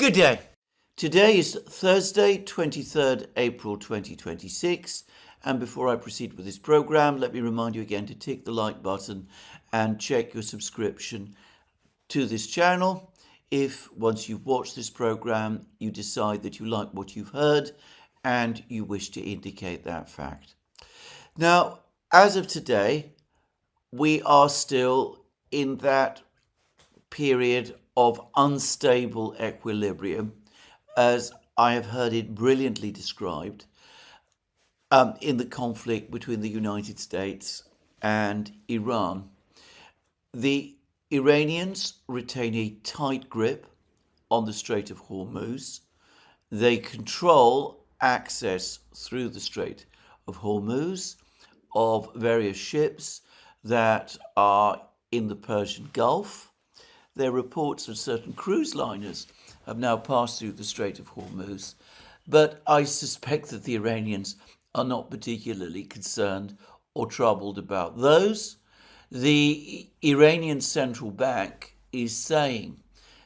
Good day. Today is Thursday, 23rd April 2026. And before I proceed with this program, let me remind you again to tick the like button and check your subscription to this channel. If once you've watched this program, you decide that you like what you've heard and you wish to indicate that fact. Now, as of today, we are still in that period of unstable equilibrium, as I have heard it brilliantly described, in the conflict between the United States and Iran. The Iranians retain a tight grip on the Strait of Hormuz. They control access through the Strait of Hormuz of various ships that are in the Persian Gulf. There are reports that certain cruise liners have now passed through the Strait of Hormuz, but I suspect that the Iranians are not particularly concerned or troubled about those. The Iranian central bank is saying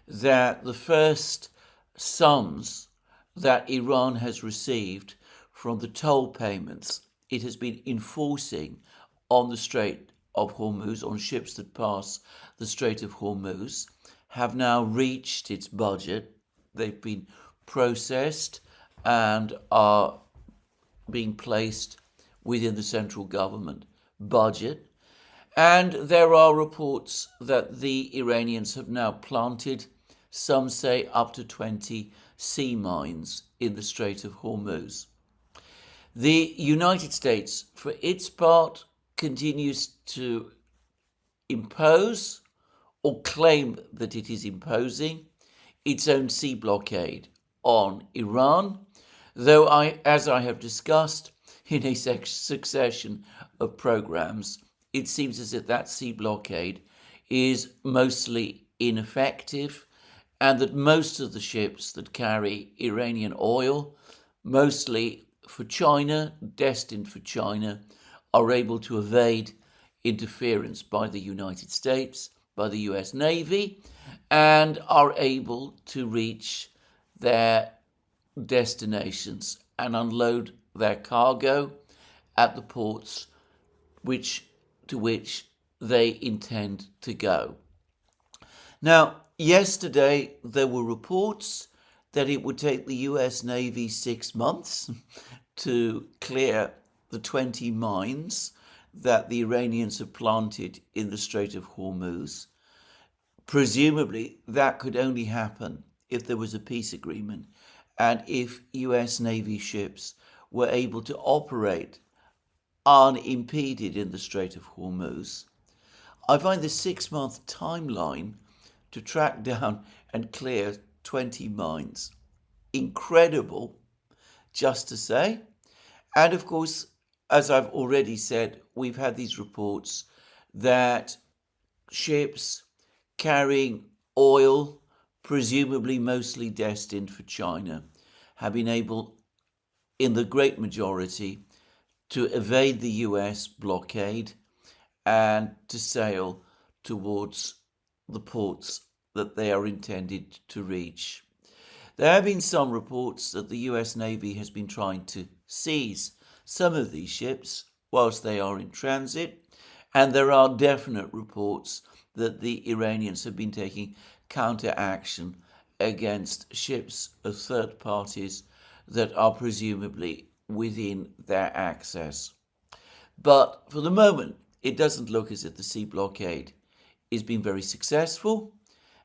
that the first sums that Iran has received from the toll payments it has been enforcing on the Strait of Hormuz, on ships that pass the Strait of Hormuz, have now reached its budget. They've been processed and are being placed within the central government budget. And there are reports that the Iranians have now planted, some say up to 20 sea mines in the Strait of Hormuz. The United States, for its part, continues to impose or claim that it is imposing its own sea blockade on Iran, though as I have discussed in a succession of programs, it seems as if that sea blockade is mostly ineffective and that most of the ships that carry Iranian oil, mostly for China, destined for China, are able to evade interference by the United States, by the US Navy, and are able to reach their destinations and unload their cargo at the ports to which they intend to go. Now, yesterday there were reports that it would take the US Navy 6 months to clear the 20 mines that the Iranians have planted in the Strait of Hormuz. Presumably, that could only happen if there was a peace agreement and if US Navy ships were able to operate unimpeded in the Strait of Hormuz. I find the 6-month timeline to track down and clear 20 mines incredible, just to say. And of course, as I've already said, we've had these reports that ships carrying oil, presumably mostly destined for China, have been able, in the great majority, to evade the US blockade and to sail towards the ports that they are intended to reach. There have been some reports that the US Navy has been trying to seize some of these ships whilst they are in transit, and there are definite reports that the Iranians have been taking counter-action against ships of third parties that are presumably within their access. But for the moment, it doesn't look as if the sea blockade is being very successful,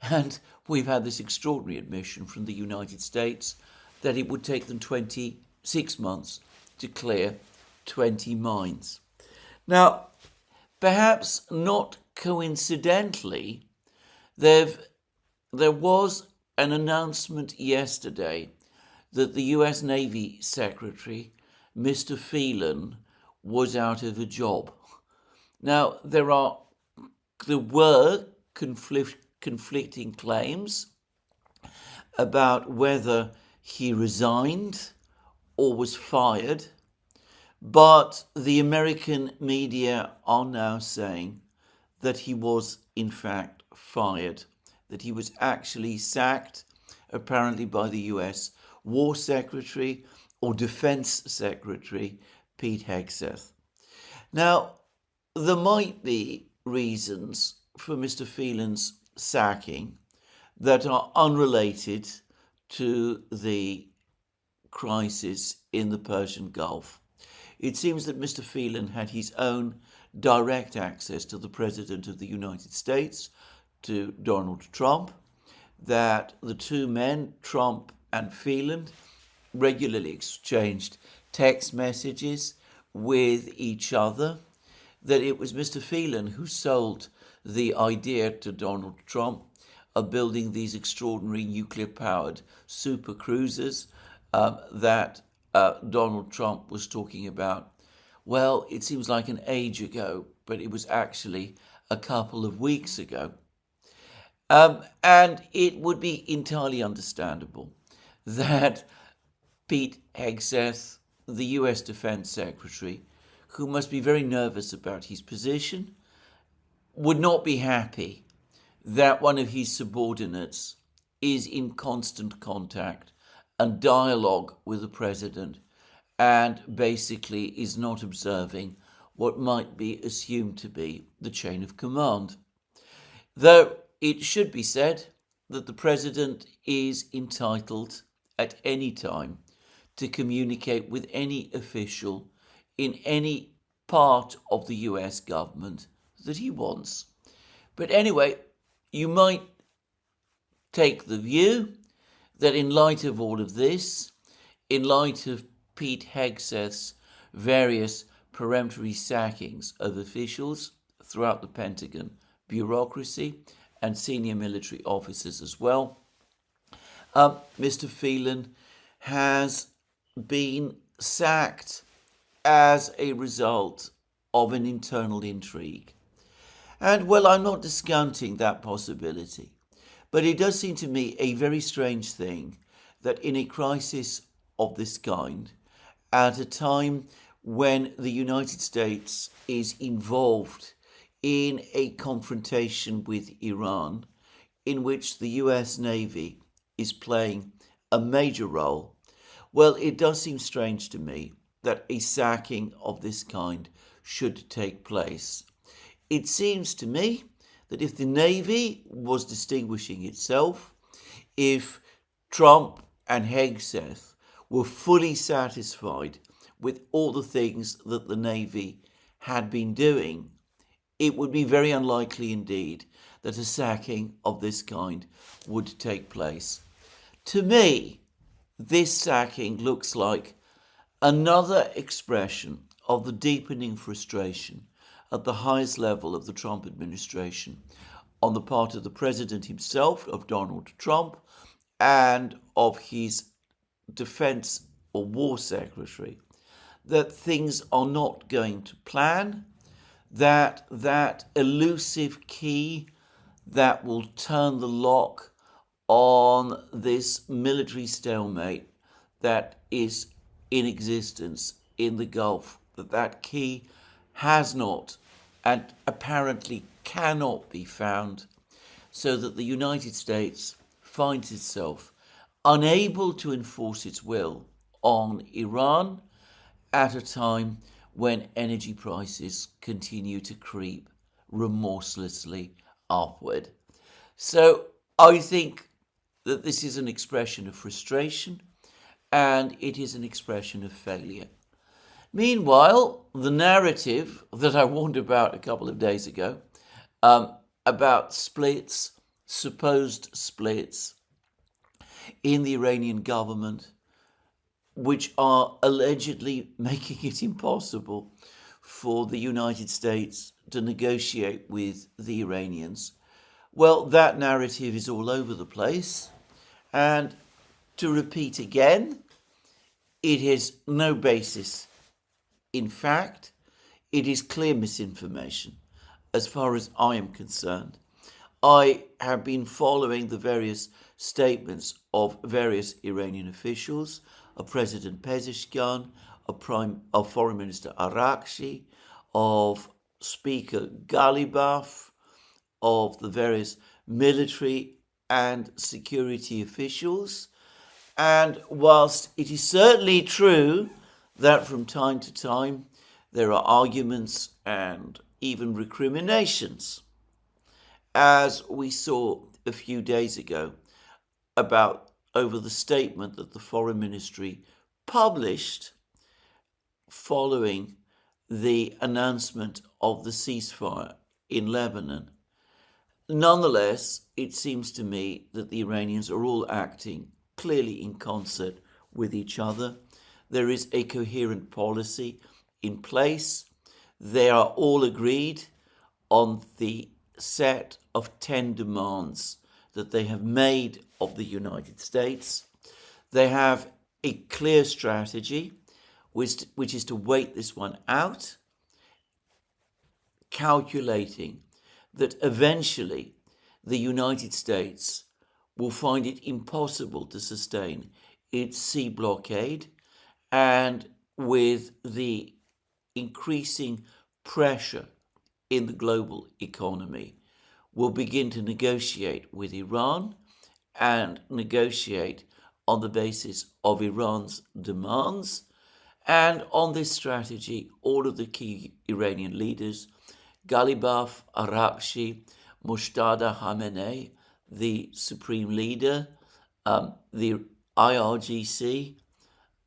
and we've had this extraordinary admission from the United States that it would take them 26 months to clear 20 mines. Now, perhaps not coincidentally, there was an announcement yesterday that the US Navy Secretary, Mr. Phelan, was out of a job. Now, there were conflicting claims about whether he resigned or was fired, but the American media are now saying that he was in fact fired, that he was actually sacked apparently by the US War Secretary or Defense Secretary Pete Hegseth. Now, there might be reasons for Mr. Phelan's sacking that are unrelated to the crisis in the Persian Gulf. It seems that Mr. Phelan had his own direct access to the President of the United States, to Donald Trump, that the two men, Trump and Phelan, regularly exchanged text messages with each other, that it was Mr. Phelan who sold the idea to Donald Trump of building these extraordinary nuclear-powered super cruisers that Donald Trump was talking about. Well, it seems like an age ago, but it was actually a couple of weeks ago. And it would be entirely understandable that Pete Hegseth, the US Defense Secretary, who must be very nervous about his position, would not be happy that one of his subordinates is in constant contact and dialogue with the president and basically is not observing what might be assumed to be the chain of command. Though it should be said that the president is entitled at any time to communicate with any official in any part of the US government that he wants. But anyway, you might take the view that in light of all of this, in light of Pete Hegseth's various peremptory sackings of officials throughout the Pentagon bureaucracy and senior military officers as well, Mr. Phelan has been sacked as a result of an internal intrigue. And well, I'm not discounting that possibility, but it does seem to me a very strange thing that in a crisis of this kind, at a time when the United States is involved in a confrontation with Iran, in which the US Navy is playing a major role, well, it does seem strange to me that a sacking of this kind should take place. It seems to me that if the Navy was distinguishing itself, if Trump and Hegseth were fully satisfied with all the things that the Navy had been doing, it would be very unlikely indeed that a sacking of this kind would take place. To me, this sacking looks like another expression of the deepening frustration at the highest level of the Trump administration on the part of the president himself, of Donald Trump, and of his defense or war secretary, that things are not going to plan, that elusive key that will turn the lock on this military stalemate that is in existence in the Gulf, that key has not and apparently cannot be found, so that the United States finds itself unable to enforce its will on Iran at a time when energy prices continue to creep remorselessly upward. So I think that this is an expression of frustration and it is an expression of failure. Meanwhile, the narrative that I warned about a couple of days ago about splits, supposed splits in the Iranian government, which are allegedly making it impossible for the United States to negotiate with the Iranians. Well, that narrative is all over the place. And to repeat again, it has no basis in fact. It is clear misinformation as far as I am concerned. I have been following the various statements of various Iranian officials, of President Pezeshkian, of Foreign Minister Arakshi, of Speaker Galibaf, of the various military and security officials. And whilst it is certainly true that from time to time there are arguments and even recriminations, as we saw a few days ago over the statement that the Foreign Ministry published following the announcement of the ceasefire in Lebanon. Nonetheless, it seems to me that the Iranians are all acting clearly in concert with each other. There is a coherent policy in place. They are all agreed on the set of 10 demands that they have made of the United States. They have a clear strategy, which is to wait this one out, calculating that eventually the United States will find it impossible to sustain its sea blockade, and with the increasing pressure in the global economy, will begin to negotiate with Iran and negotiate on the basis of Iran's demands. And on this strategy, all of the key Iranian leaders, Ghalibaf, Araqchi, Muqtada Khamenei, the supreme leader, the IRGC,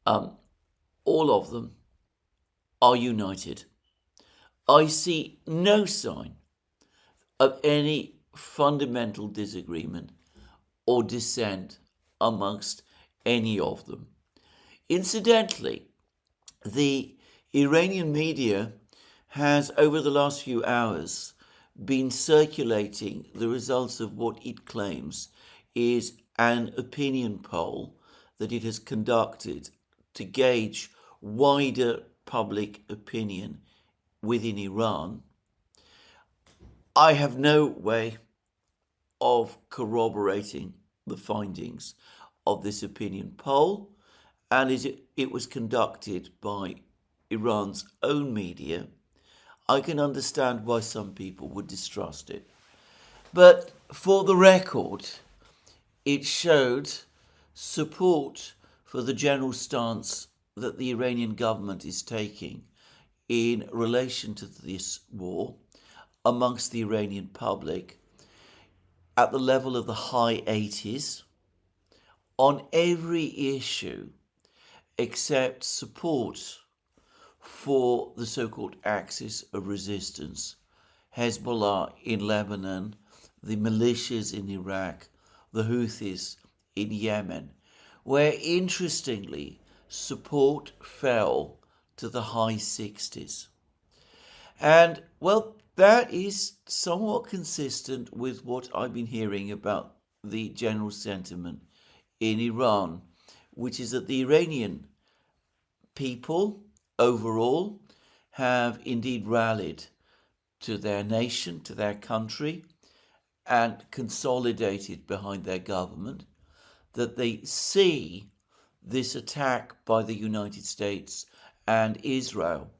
all of them are united. I see no sign of any fundamental disagreement or dissent amongst any of them. Incidentally, the Iranian media has, over the last few hours, been circulating the results of what it claims is an opinion poll that it has conducted to gauge wider public opinion within Iran. I have no way of corroborating the findings of this opinion poll, and as it was conducted by Iran's own media, I can understand why some people would distrust it. But for the record, it showed support for the general stance that the Iranian government is taking in relation to this war amongst the Iranian public at the level of the high 80s on every issue except support for the so-called axis of resistance, Hezbollah in Lebanon, the militias in Iraq, the Houthis in Yemen, where interestingly support fell to the high 60s. And well, that is somewhat consistent with what I've been hearing about the general sentiment in Iran, which is that the Iranian people overall have indeed rallied to their nation, to their country, and consolidated behind their government, that they see this attack by the United States and Israel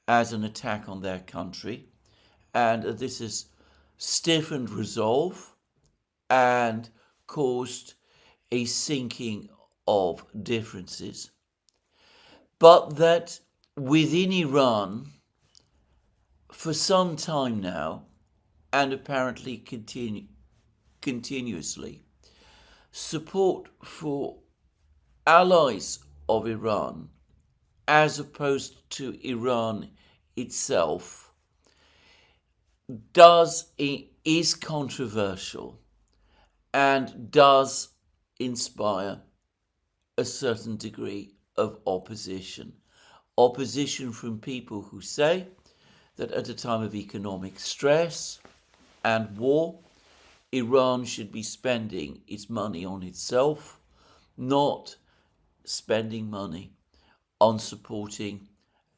as an attack on their country, and this has stiffened resolve and caused a sinking of differences. But that within Iran, for some time now, and apparently continuously, support for allies of Iran, as opposed to Iran itself, is controversial and does inspire a certain degree of opposition. Opposition from people who say that at a time of economic stress and war, Iran should be spending its money on itself, not spending money on supporting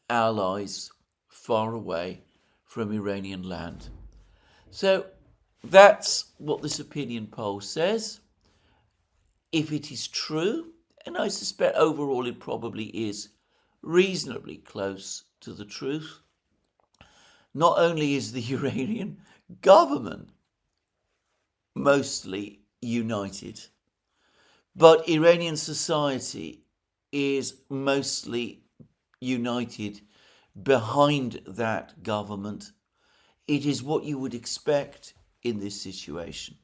allies far away from Iranian land. So that's what this opinion poll says. If it is true, and I suspect overall it probably is reasonably close to the truth, not only is the Iranian government mostly united. But Iranian society is mostly united behind that government. It is what you would expect in this situation.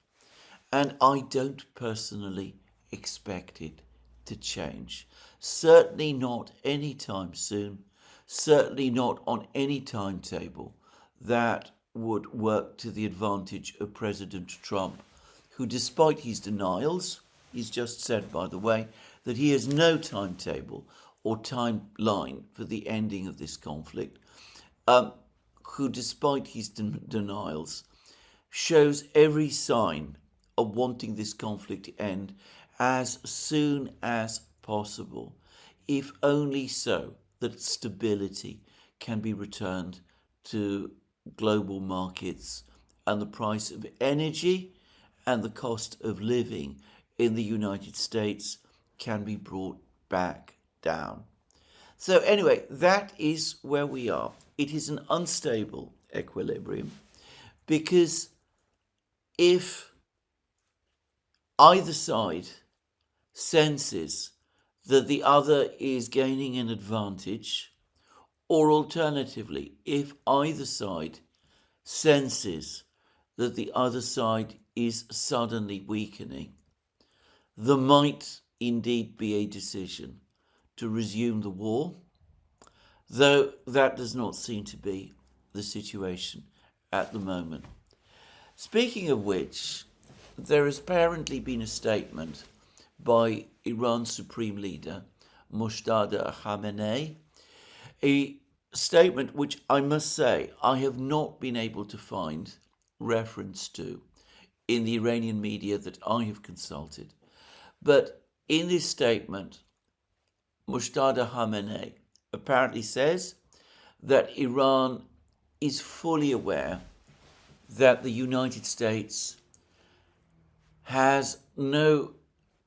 And I don't personally expect it to change. Certainly not anytime soon. Certainly not on any timetable that would work to the advantage of President Trump, who, despite his denials, he's just said, by the way, that he has no timetable or timeline for the ending of this conflict, who, despite his denials, shows every sign of wanting this conflict to end as soon as possible, if only so that stability can be returned to global markets and the price of energy and the cost of living in the United States can be brought back down. So anyway, that is where we are. It is an unstable equilibrium because if either side senses that the other is gaining an advantage, or alternatively, if either side senses that the other side is suddenly weakening, there might indeed be a decision to resume the war, though that does not seem to be the situation at the moment. Speaking of which, there has apparently been a statement by Iran's Supreme Leader, Moshtaba Khamenei, a statement which I must say I have not been able to find reference to in the Iranian media that I have consulted. But in this statement, Moshtaba Khamenei apparently says that Iran is fully aware that the United States has no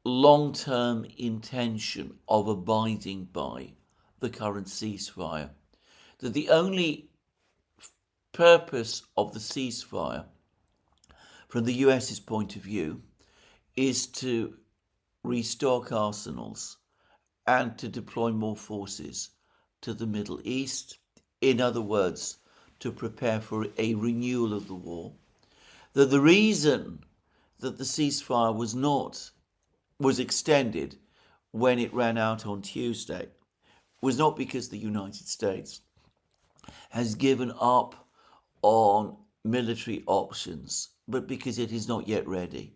long-term intention of abiding by the current ceasefire, that the only purpose of the ceasefire from the US's point of view is to restock arsenals and to deploy more forces to the Middle East. In other words, to prepare for a renewal of the war. That the reason that the ceasefire was extended when it ran out on Tuesday was not because the United States has given up on military options, but because it is not yet ready.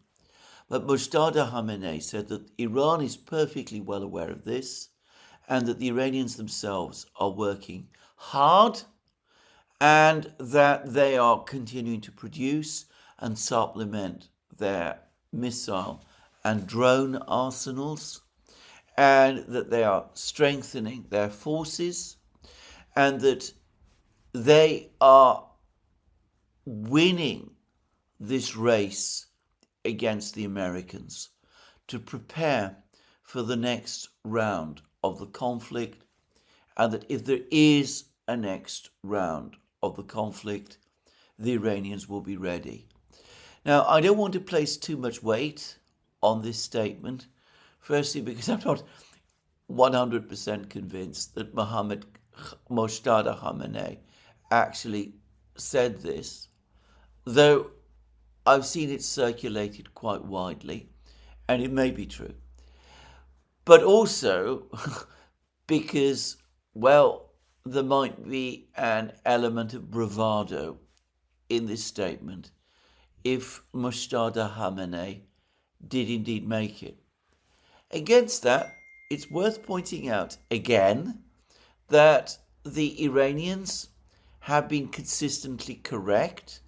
But Moshtaba Khamenei said that Iran is perfectly well aware of this and that the Iranians themselves are working hard and that they are continuing to produce and supplement their missile and drone arsenals, and that they are strengthening their forces, and that they are winning this race against the Americans to prepare for the next round of the conflict, and that if there is a next round of the conflict, the Iranians will be ready. Now, I don't want to place too much weight on this statement, firstly because I'm not 100% convinced that Moshtaba Khamenei actually said this, though I've seen it circulated quite widely, and it may be true. But also because, well, there might be an element of bravado in this statement if Moshtaba Khamenei did indeed make it. Against that, it's worth pointing out again that the Iranians have been consistently correct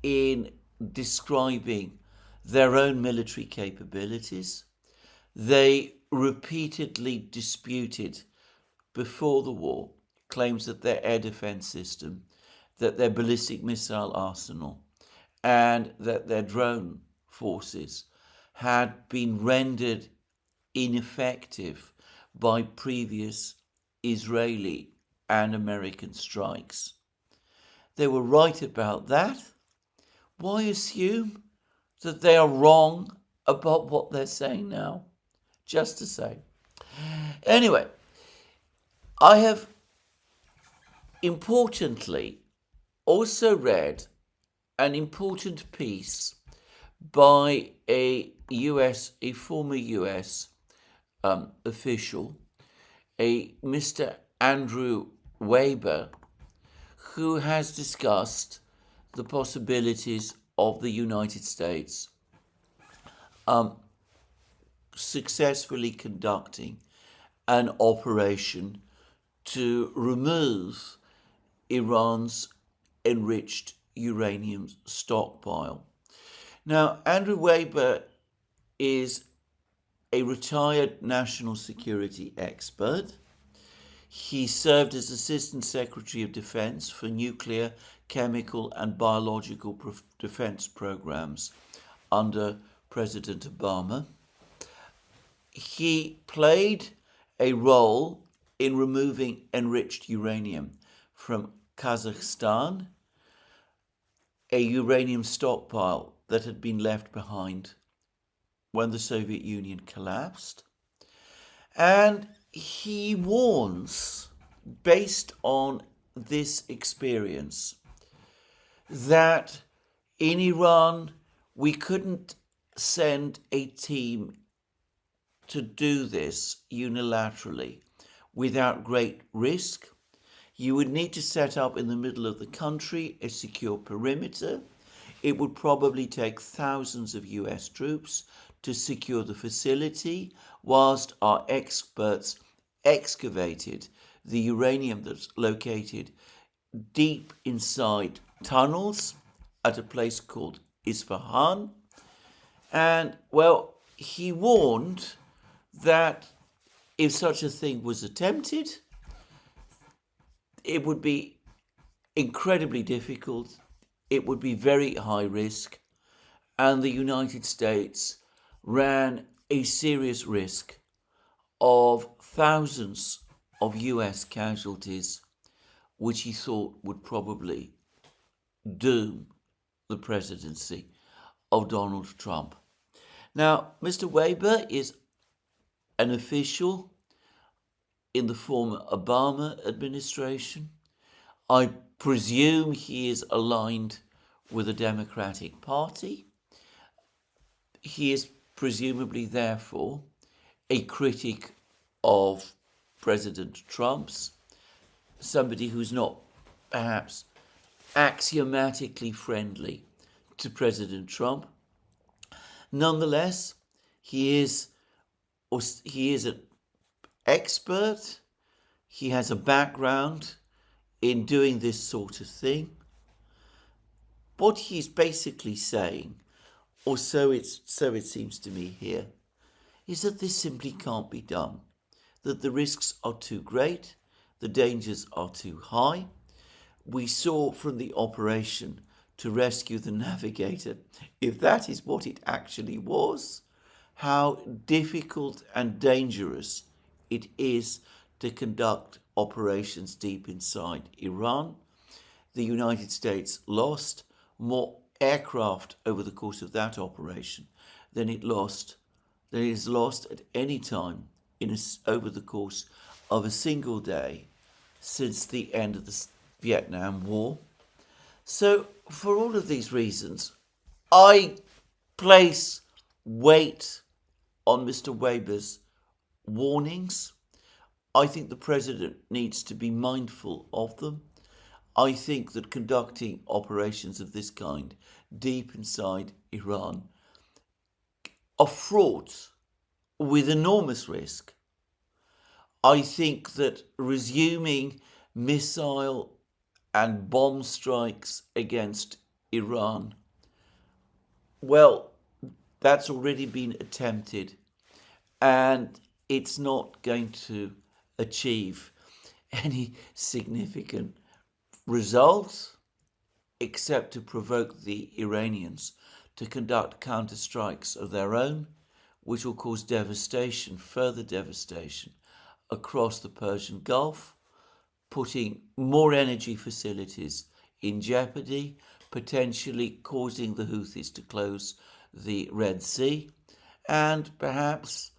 in describing their own military capabilities. They repeatedly disputed before the war claims that their air defense system, that their ballistic missile arsenal, and that their drone forces had been rendered ineffective by previous Israeli and American strikes. They were right about that. Why assume that they are wrong about what they're saying now, just to say. Anyway, I have importantly also read an important piece by a former US official, a Mr. Andrew Weber, who has discussed the possibilities of the United States successfully conducting an operation to remove Iran's enriched uranium stockpile. Now, Andrew Weber is a retired national security expert. He served as Assistant Secretary of Defense for nuclear, chemical, and biological defense programs under President Obama. He played a role in removing enriched uranium from Kazakhstan, a uranium stockpile that had been left behind when the Soviet Union collapsed. And he warns, based on this experience, that in Iran we couldn't send a team to do this unilaterally without great risk. You would need to set up in the middle of the country a secure perimeter. It would probably take thousands of US troops to secure the facility, whilst our experts excavated the uranium that's located deep inside tunnels at a place called Isfahan. And, well, he warned that if such a thing was attempted, it would be incredibly difficult, it would be very high risk, and the United States ran a serious risk of thousands of US casualties, which he thought would probably doom the presidency of Donald Trump. Now, Mr. Weber is an official in the former Obama administration. I presume he is aligned with the Democratic Party. He is presumably, therefore, a critic of President Trump's, somebody who's not perhaps axiomatically friendly to President Trump. Nonetheless, he is an expert. He has a background in doing this sort of thing. What he's basically saying, or so it seems to me here, is that this simply can't be done, that the risks are too great, the dangers are too high. We saw from the operation to rescue the navigator, if that is what it actually was, how difficult and dangerous it is to conduct operations deep inside Iran. The United States lost more aircraft over the course of that operation than it has lost at any time over the course of a single day since the end of the Vietnam War. So, for all of these reasons, I place weight on Mr. Weber's warnings. I think the president needs to be mindful of them. I think that conducting operations of this kind deep inside Iran are fraught with enormous risk. I think that resuming missile and bomb strikes against Iran, well, that's already been attempted, and it's not going to achieve any significant results except to provoke the Iranians to conduct counterstrikes of their own, which will cause devastation, further devastation, across the Persian Gulf, putting more energy facilities in jeopardy, potentially causing the Houthis to close the Red Sea, and perhaps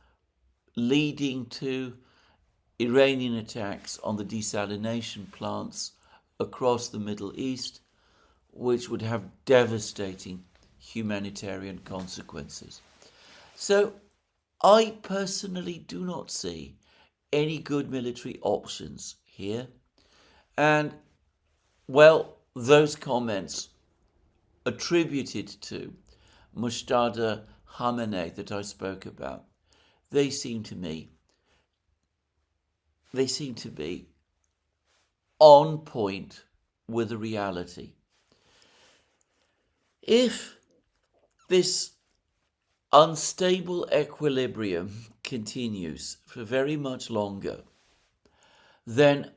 leading to Iranian attacks on the desalination plants across the Middle East, which would have devastating humanitarian consequences. So I personally do not see any good military options here. And, well, those comments attributed to Muqtada Khamenei that I spoke about, they seem to be on point with the reality. If this unstable equilibrium continues for very much longer, then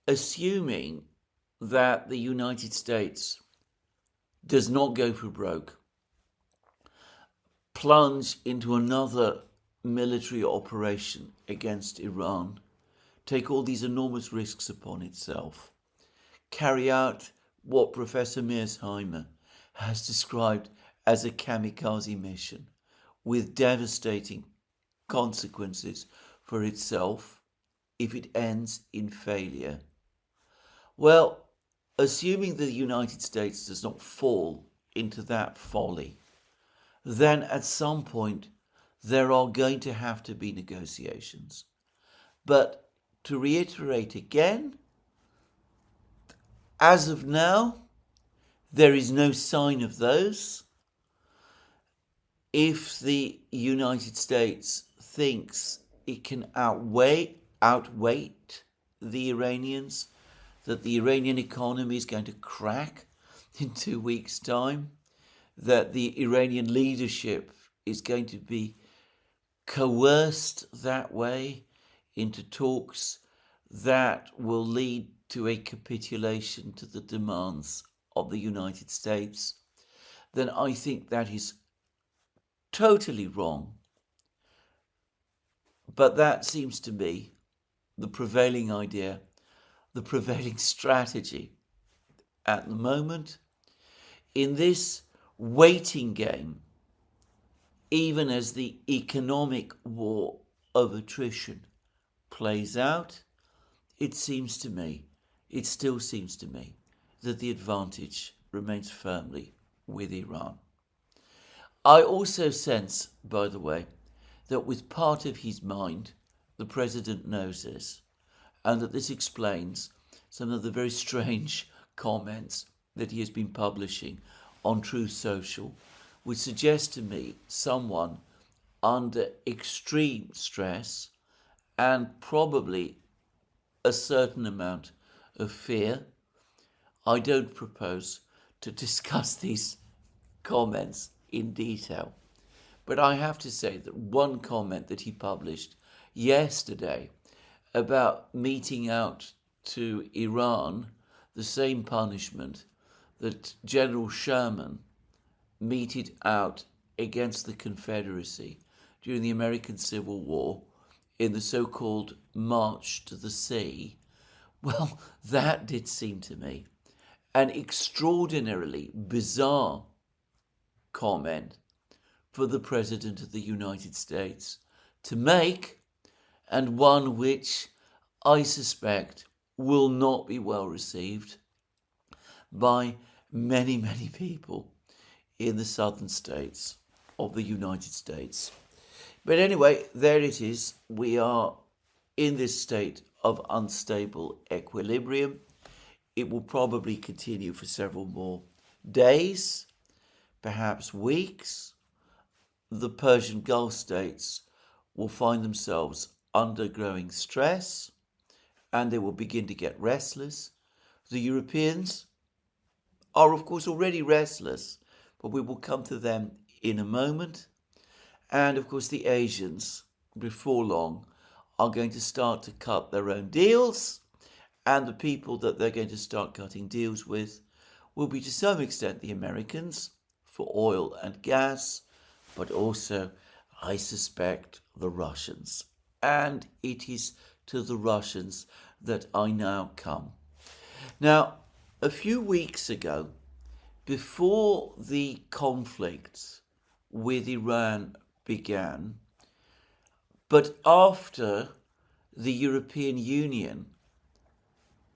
assuming that the United States does not go for broke, plunge into another military operation against Iran, take all these enormous risks upon itself, carry out what Professor Mearsheimer has described as a kamikaze mission with devastating consequences for itself if it ends in failure. Well, assuming the United States does not fall into that folly, then at some point there are going to have to be negotiations. But to reiterate again, as of now, there is no sign of those. If the United States thinks it can outweight the Iranians, that the Iranian economy is going to crack in 2 weeks' time, that the Iranian leadership is going to be coerced that way into talks that will lead to a capitulation to the demands of the United States, then I think that is totally wrong. But that seems to be the prevailing idea, the prevailing strategy at the moment. In this waiting game, even as the economic war of attrition plays out, it still seems to me, that the advantage remains firmly with Iran. I also sense, by the way, that with part of his mind, the president knows this, and that this explains some of the very strange comments that he has been publishing on Truth Social, which suggests to me someone under extreme stress and probably a certain amount of fear. I don't propose to discuss these comments in detail, but I have to say that one comment that he published yesterday about meting out to Iran the same punishment that General Sherman meted out against the Confederacy during the American Civil War in the so-called March to the Sea, well, that did seem to me an extraordinarily bizarre comment for the President of the United States to make, and one which I suspect will not be well received by many, many people in the southern states of the United States. But anyway, there it is. We are in this state of unstable equilibrium. It will probably continue for several more days, perhaps weeks. The Persian Gulf states will find themselves under growing stress, and they will begin to get restless. The Europeans are, of course, already restless, but we will come to them in a moment. And, of course, the Asians, before long, are going to start to cut their own deals, and the people that they're going to start cutting deals with will be, to some extent, the Americans for oil and gas, but also, I suspect, the Russians. And it is to the Russians that I now come. Now, a few weeks ago, before the conflict with Iran began, but after the European Union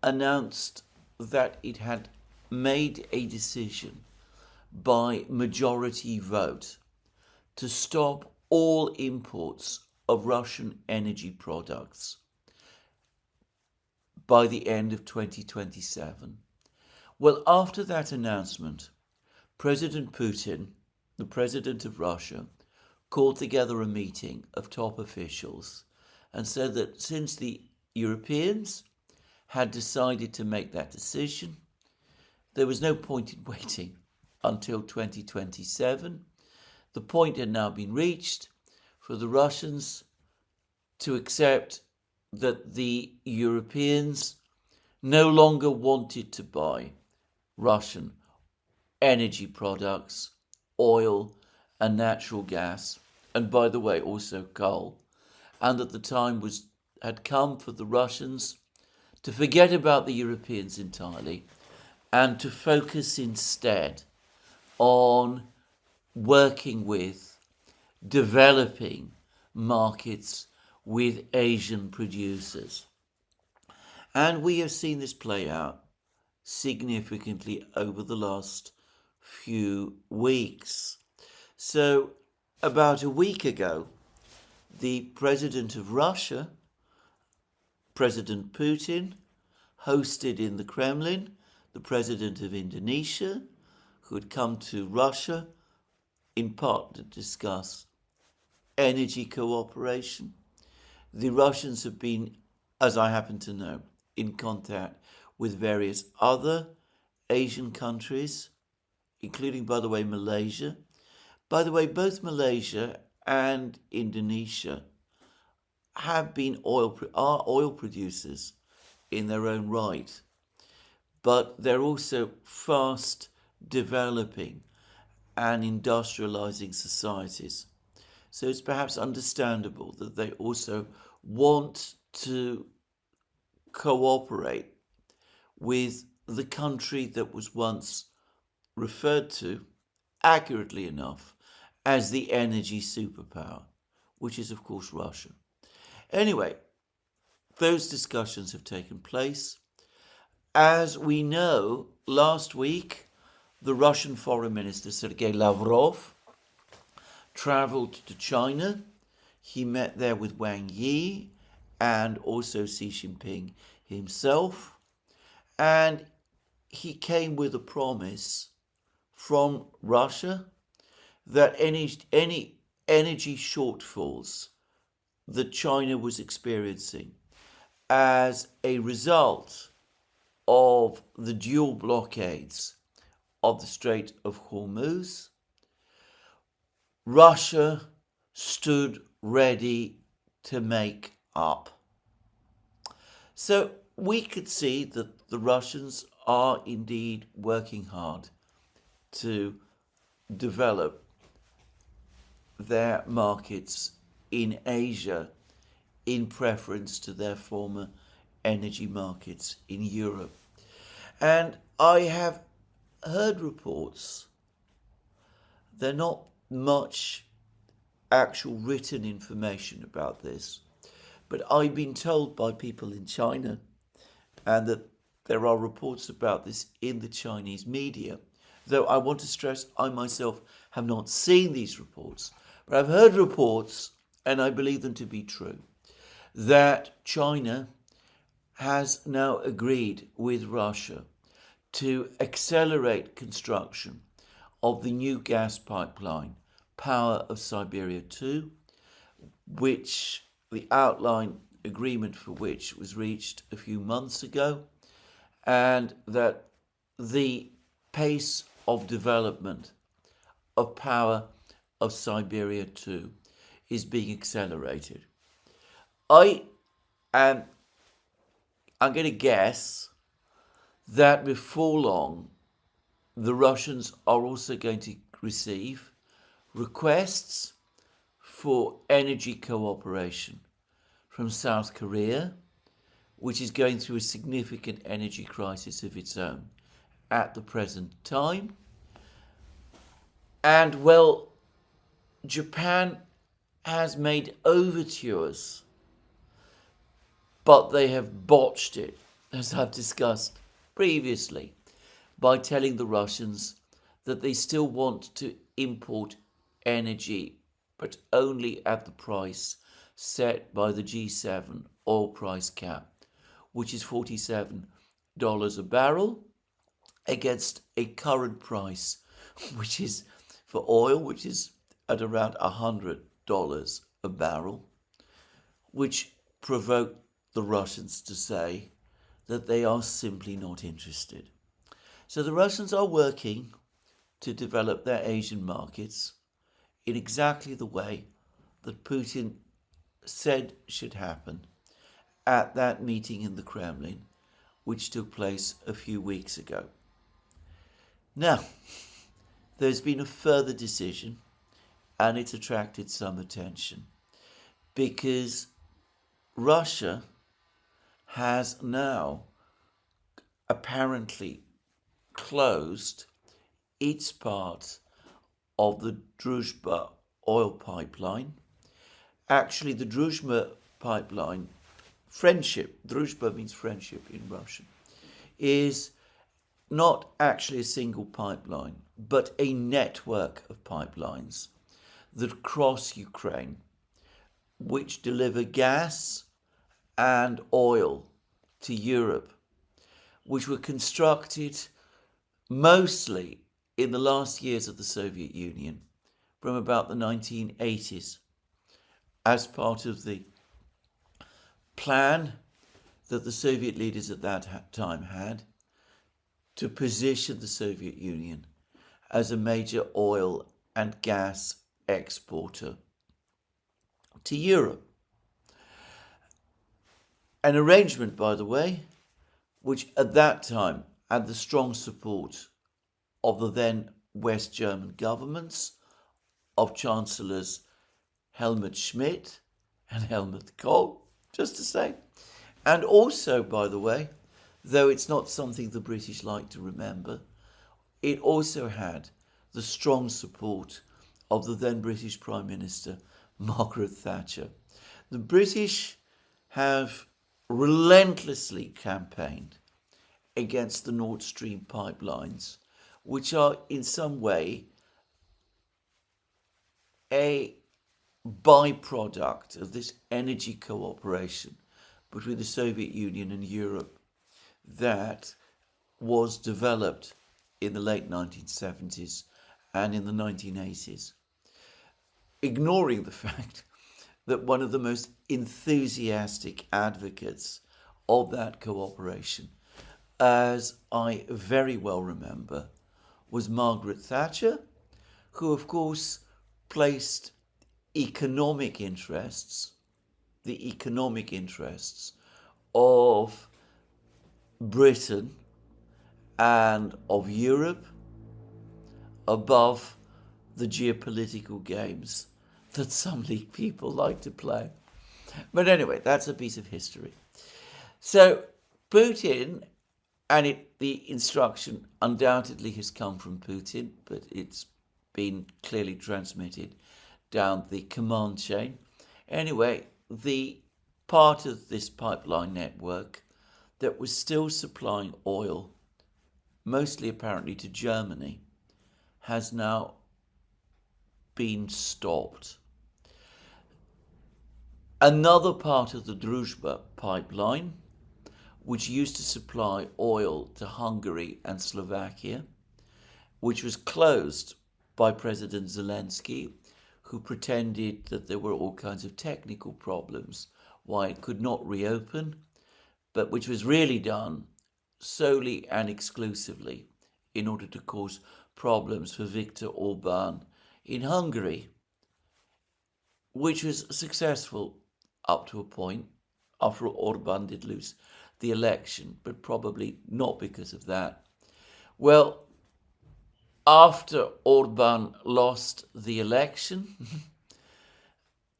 announced that it had made a decision by majority vote to stop all imports of Russian energy products by the end of 2027. Well, after that announcement, President Putin, the president of Russia, called together a meeting of top officials and said that since the Europeans had decided to make that decision, there was no point in waiting until 2027. The point had now been reached for the Russians to accept that the Europeans no longer wanted to buy Russian energy products, oil and natural gas, and by the way, also coal, and that the time had come for the Russians to forget about the Europeans entirely and to focus instead on working with, developing markets with Asian producers. And we have seen this play out significantly over the last few weeks. So, about a week ago, the president of Russia, President Putin, hosted in the Kremlin the president of Indonesia, who had come to Russia in part to discuss energy cooperation. The Russians have been, as I happen to know, in contact with various other Asian countries, including, by the way, Malaysia. By the way, both Malaysia and Indonesia have been are oil producers in their own right, but they're also fast developing and industrializing societies. So it's perhaps understandable that they also want to cooperate with the country that was once referred to, accurately enough, as the energy superpower, which is, of course, Russia. Anyway, those discussions have taken place. As we know, last week, the Russian Foreign Minister, Sergei Lavrov, traveled to China. He met there with Wang Yi and also Xi Jinping himself. And he came with a promise from Russia that any energy shortfalls that China was experiencing as a result of the dual blockades of the Strait of Hormuz, Russia stood ready to make up. So we could see that the Russians are indeed working hard to develop their markets in Asia in preference to their former energy markets in Europe. And I have heard reports, they're not much actual written information about this, but I've been told by people in China, and that there are reports about this in the Chinese media, though I want to stress I myself have not seen these reports, but I've heard reports, and I believe them to be true, that China has now agreed with Russia to accelerate construction of the new gas pipeline, Power of Siberia 2, which the outline agreement for which was reached a few months ago, and that the pace of development of Power of Siberia 2 is being accelerated. I'm going to guess that before long, the Russians are also going to receive requests for energy cooperation from South Korea, which is going through a significant energy crisis of its own at the present time. And, well, Japan has made overtures, but they have botched it, as I've discussed previously, by telling the Russians that they still want to import energy, but only at the price set by the G7 oil price cap, which is $47 a barrel, against a current price, which is for oil, which is at around $100 a barrel, which provoked the Russians to say that they are simply not interested. So the Russians are working to develop their Asian markets in exactly the way that Putin said should happen at that meeting in the Kremlin, which took place a few weeks ago. Now, there's been a further decision, and it's attracted some attention, because Russia has now apparently closed its part of the Druzhba oil pipeline. Actually, the Druzhba pipeline, Druzhba means friendship in Russian, is not actually a single pipeline, but a network of pipelines that cross Ukraine, which deliver gas and oil to Europe, which were constructed mostly in the last years of the Soviet Union, from about the 1980s, as part of the plan that the Soviet leaders at that time had to position the Soviet Union as a major oil and gas exporter to Europe. An arrangement, by the way, which at that time had the strong support of the then West German governments of Chancellors Helmut Schmidt and Helmut Kohl, just to say. And also, by the way, though it's not something the British like to remember, it also had the strong support of the then British Prime Minister, Margaret Thatcher. The British have relentlessly campaigned against the Nord Stream pipelines, which are in some way a byproduct of this energy cooperation between the Soviet Union and Europe that was developed in the late 1970s and in the 1980s, ignoring the fact that one of the most enthusiastic advocates of that cooperation, as I very well remember, was Margaret Thatcher, who of course placed the economic interests of Britain and of Europe above the geopolitical games that some people like to play. But anyway, that's a piece of history. So Putin, and the instruction undoubtedly has come from Putin, but it's been clearly transmitted down the command chain. Anyway, the part of this pipeline network that was still supplying oil, mostly apparently to Germany, has now been stopped. Another part of the Druzhba pipeline, which used to supply oil to Hungary and Slovakia, which was closed by President Zelensky, who pretended that there were all kinds of technical problems why it could not reopen, but which was really done solely and exclusively in order to cause problems for Viktor Orban in Hungary, which was successful up to a point after Orban did lose the election, but probably not because of that. Well, after Orban lost the election,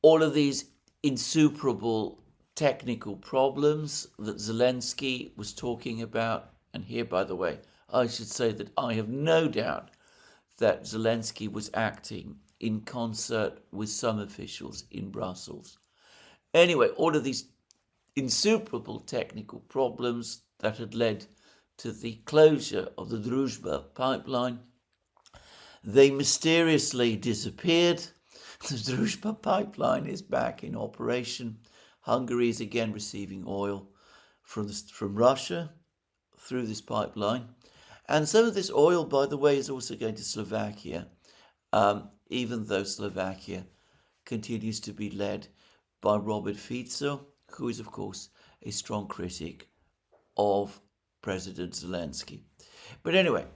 all of these insuperable technical problems that Zelensky was talking about, and here, by the way, I should say that I have no doubt that Zelensky was acting in concert with some officials in Brussels. Anyway, all of these insuperable technical problems that had led to the closure of the Druzhba pipeline, they mysteriously disappeared. The Druzhba pipeline is back in operation. Hungary is again receiving oil from Russia through this pipeline. And some of this oil, by the way, is also going to Slovakia, even though Slovakia continues to be led by Robert Fico, who is, of course, a strong critic of President Zelensky. But anyway,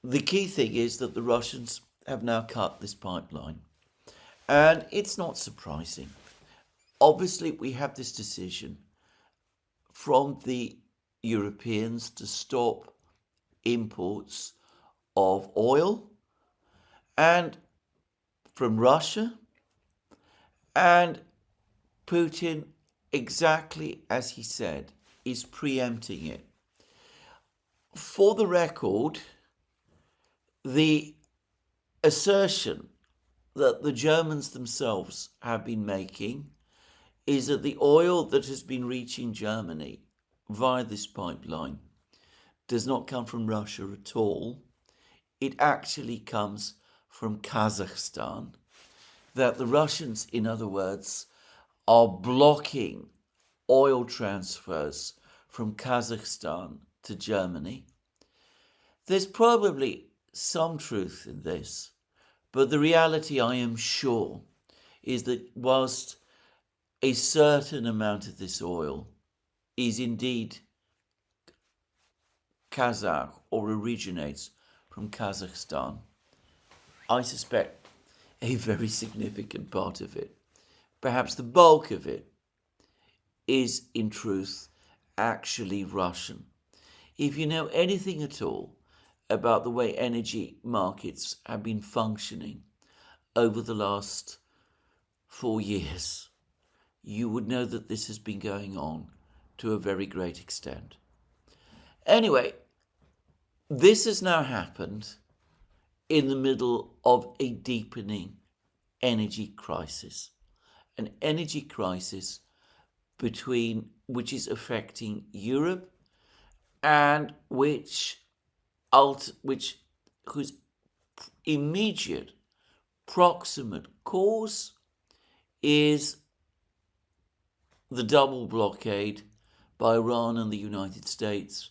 the key thing is that the Russians have now cut this pipeline. And it's not surprising. Obviously, we have this decision from the Europeans to stop imports of oil and from Russia, and Putin, exactly as he said, is preempting it. For the record, the assertion that the Germans themselves have been making is that the oil that has been reaching Germany via this pipeline does not come from Russia at all. It actually comes from Kazakhstan. That the Russians, in other words, are blocking oil transfers from Kazakhstan to Germany. There's probably some truth in this, but the reality, I am sure, is that whilst a certain amount of this oil is indeed Kazakh or originates from Kazakhstan, I suspect a very significant part of it, perhaps the bulk of it, is in truth actually Russian. If you know anything at all about the way energy markets have been functioning over the last 4 years, you would know that this has been going on to a very great extent. Anyway, this has now happened in the middle of a deepening energy crisis, an energy crisis which is affecting Europe and whose immediate proximate cause is the double blockade by Iran and the United States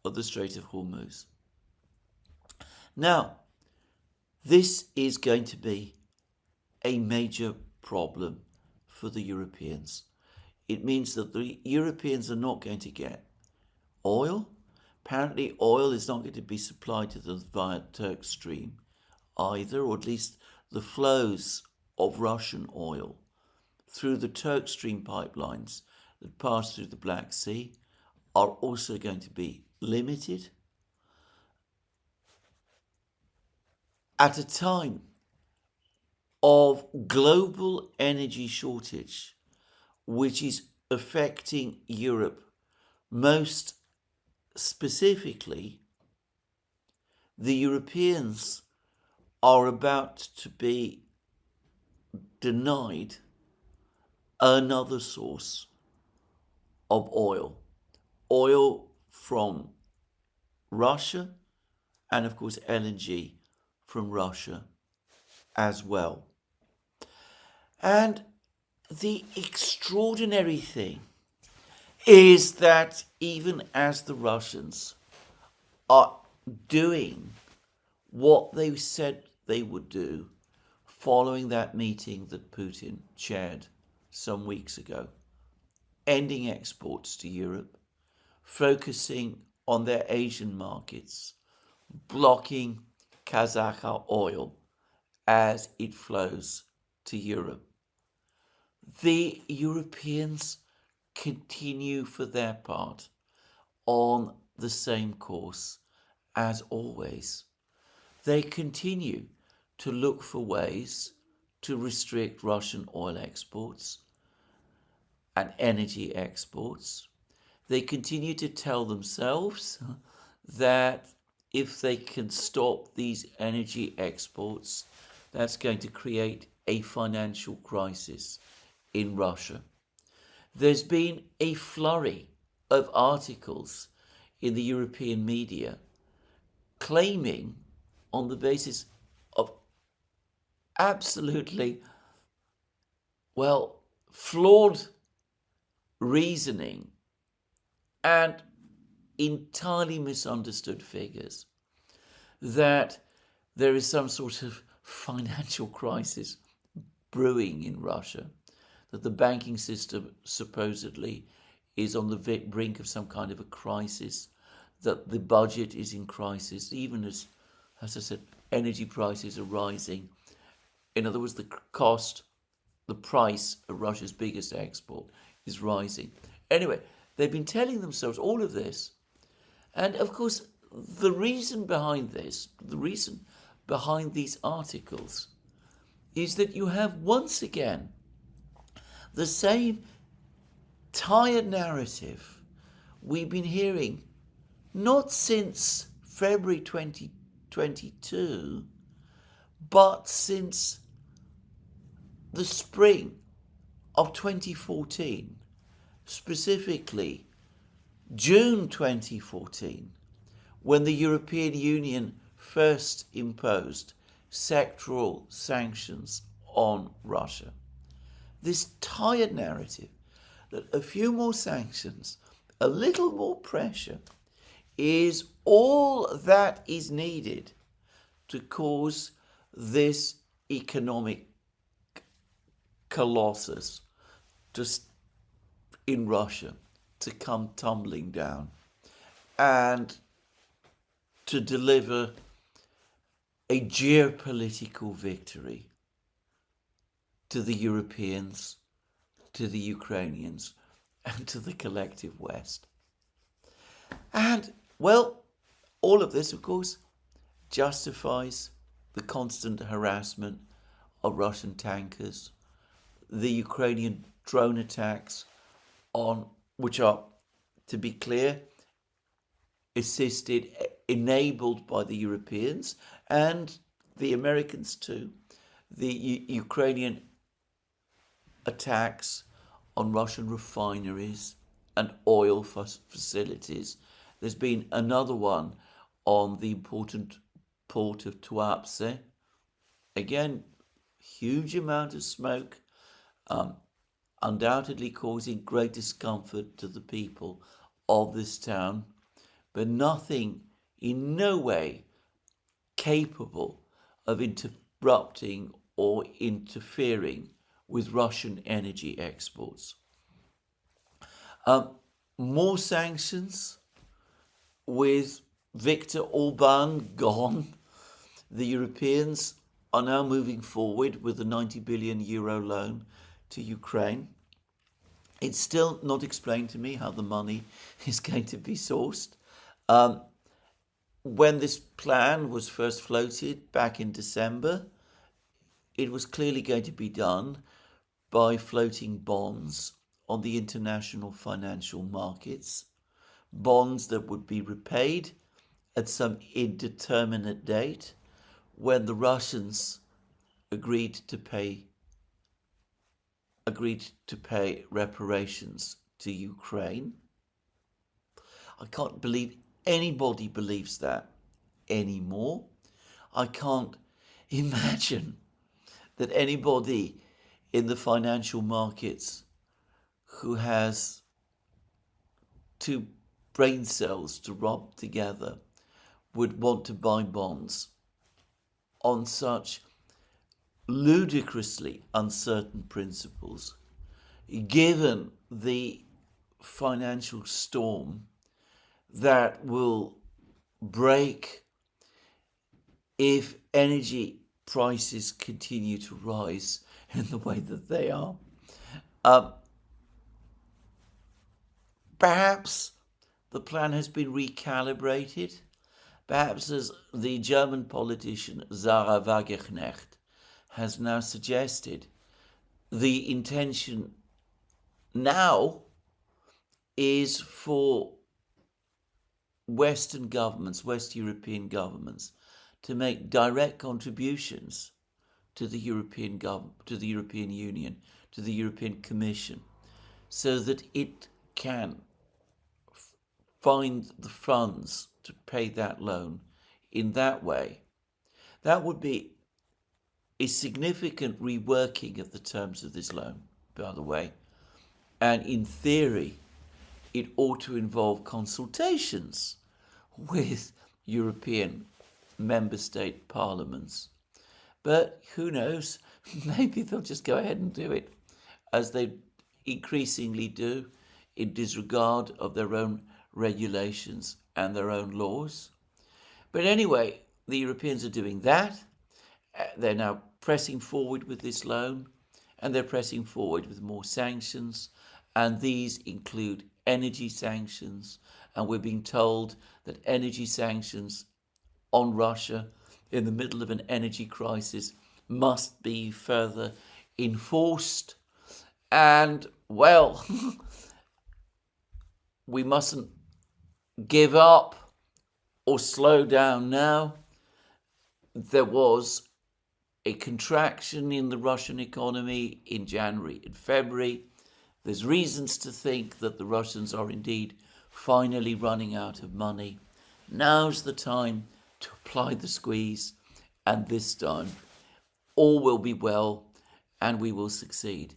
of the Strait of Hormuz. Now, this is going to be a major problem for the Europeans. It means that the Europeans are not going to get oil. Apparently, oil is not going to be supplied to them via Turk Stream either, or at least the flows of Russian oil through the Turk Stream pipelines that pass through the Black Sea are also going to be limited. At a time of global energy shortage, which is affecting Europe most specifically, the Europeans are about to be denied another source of oil from Russia, and of course LNG from Russia as well. And the extraordinary thing is that even as the Russians are doing what they said they would do following that meeting that Putin chaired some weeks ago, ending exports to Europe, focusing on their Asian markets, blocking Kazakh oil as it flows to Europe. The Europeans continue for their part on the same course as always. They continue to look for ways to restrict Russian oil exports and energy exports. They continue to tell themselves that if they can stop these energy exports, that's going to create a financial crisis in Russia. There's been a flurry of articles in the European media claiming, on the basis of absolutely, well, flawed reasoning and entirely misunderstood figures, that there is some sort of financial crisis brewing in Russia, that the banking system supposedly is on the brink of some kind of a crisis, that the budget is in crisis, even as I said, energy prices are rising. In other words, the price of Russia's biggest export is rising. Anyway, they've been telling themselves all of this. And of course, the reason behind this, the reason behind these articles, is that you have once again the same tired narrative we've been hearing not since February 2022, but since the spring of 2014, specifically June 2014, when the European Union first imposed sectoral sanctions on Russia. This tired narrative that a few more sanctions, a little more pressure, is all that is needed to cause this economic colossus in Russia to come tumbling down and to deliver a geopolitical victory to the Europeans, to the Ukrainians, and to the collective West. And, well, all of this, of course, justifies the constant harassment of Russian tankers, the Ukrainian drone attacks, which are, to be clear, enabled by the Europeans and the Americans too. The Ukrainian attacks on Russian refineries and oil facilities. There's been another one on the important port of Tuapse. Again, huge amount of smoke, undoubtedly causing great discomfort to the people of this town, but nothing, in no way, capable of interrupting or interfering with Russian energy exports. More sanctions with Viktor Orban gone. The Europeans are now moving forward with a 90 billion euro loan to Ukraine. It's still not explained to me how the money is going to be sourced. When this plan was first floated back in December, it was clearly going to be done by floating bonds on the international financial markets, bonds that would be repaid at some indeterminate date when the Russians agreed to pay reparations to Ukraine. I can't believe anybody believes that anymore. I can't imagine that anybody in the financial markets who has two brain cells to rub together would want to buy bonds on such ludicrously uncertain principles, given the financial storm that will break if energy prices continue to rise in the way that they are. Perhaps the plan has been recalibrated. Perhaps, as the German politician Sarah Wagenknecht has now suggested, the intention now is for West European governments, to make direct contributions to the European government, to the European Union, to the European Commission, so that it can find the funds to pay that loan in that way. That would be a significant reworking of the terms of this loan, by the way. And in theory, it ought to involve consultations with European member state parliaments. But who knows? Maybe they'll just go ahead and do it, as they increasingly do, in disregard of their own regulations and their own laws. But anyway, the Europeans are doing that. They're now pressing forward with this loan, and they're pressing forward with more sanctions, and these include energy sanctions, and we're being told that energy sanctions on Russia in the middle of an energy crisis must be further enforced. And, well, we mustn't give up or slow down now. There was a contraction in the Russian economy in January and February. There's reasons to think that the Russians are indeed finally running out of money. Now's the time to apply the squeeze, and this time all will be well and we will succeed.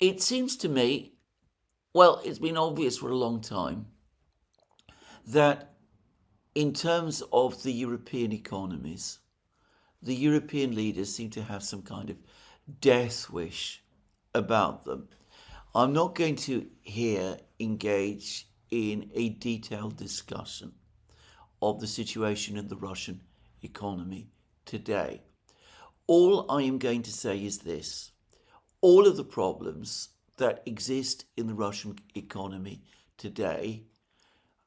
It seems to me, well, it's been obvious for a long time that in terms of the European economies, the European leaders seem to have some kind of death wish about them. I'm not going to here engage in a detailed discussion of the situation in the Russian economy today. All I am going to say is this: all of the problems that exist in the Russian economy today,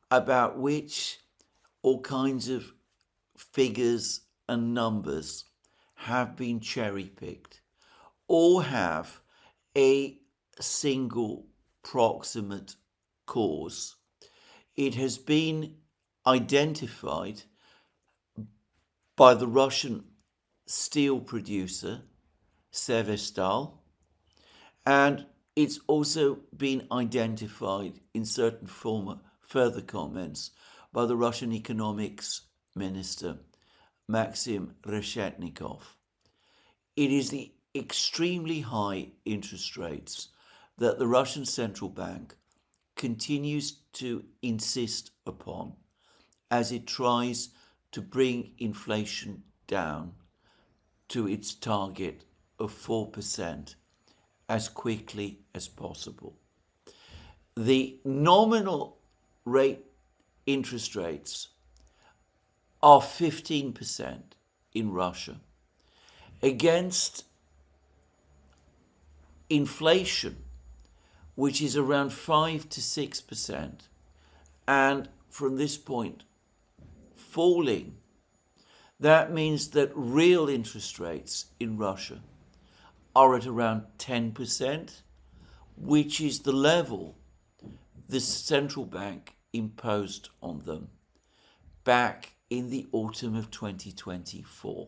about which all kinds of figures and numbers have been cherry-picked, all have a single proximate cause. It has been identified by the Russian steel producer Severstal, and it's also been identified in certain further comments by the Russian economics minister Maxim Reshetnikov. It is the extremely high interest rates that the Russian central bank continues to insist upon as it tries to bring inflation down to its target of 4% as quickly as possible. The nominal rate interest rates are 15% in Russia against inflation, which is around 5 to 6%, and from this point falling. That means that real interest rates in Russia are at around 10%, which is the level the central bank imposed on them back in the autumn of 2024.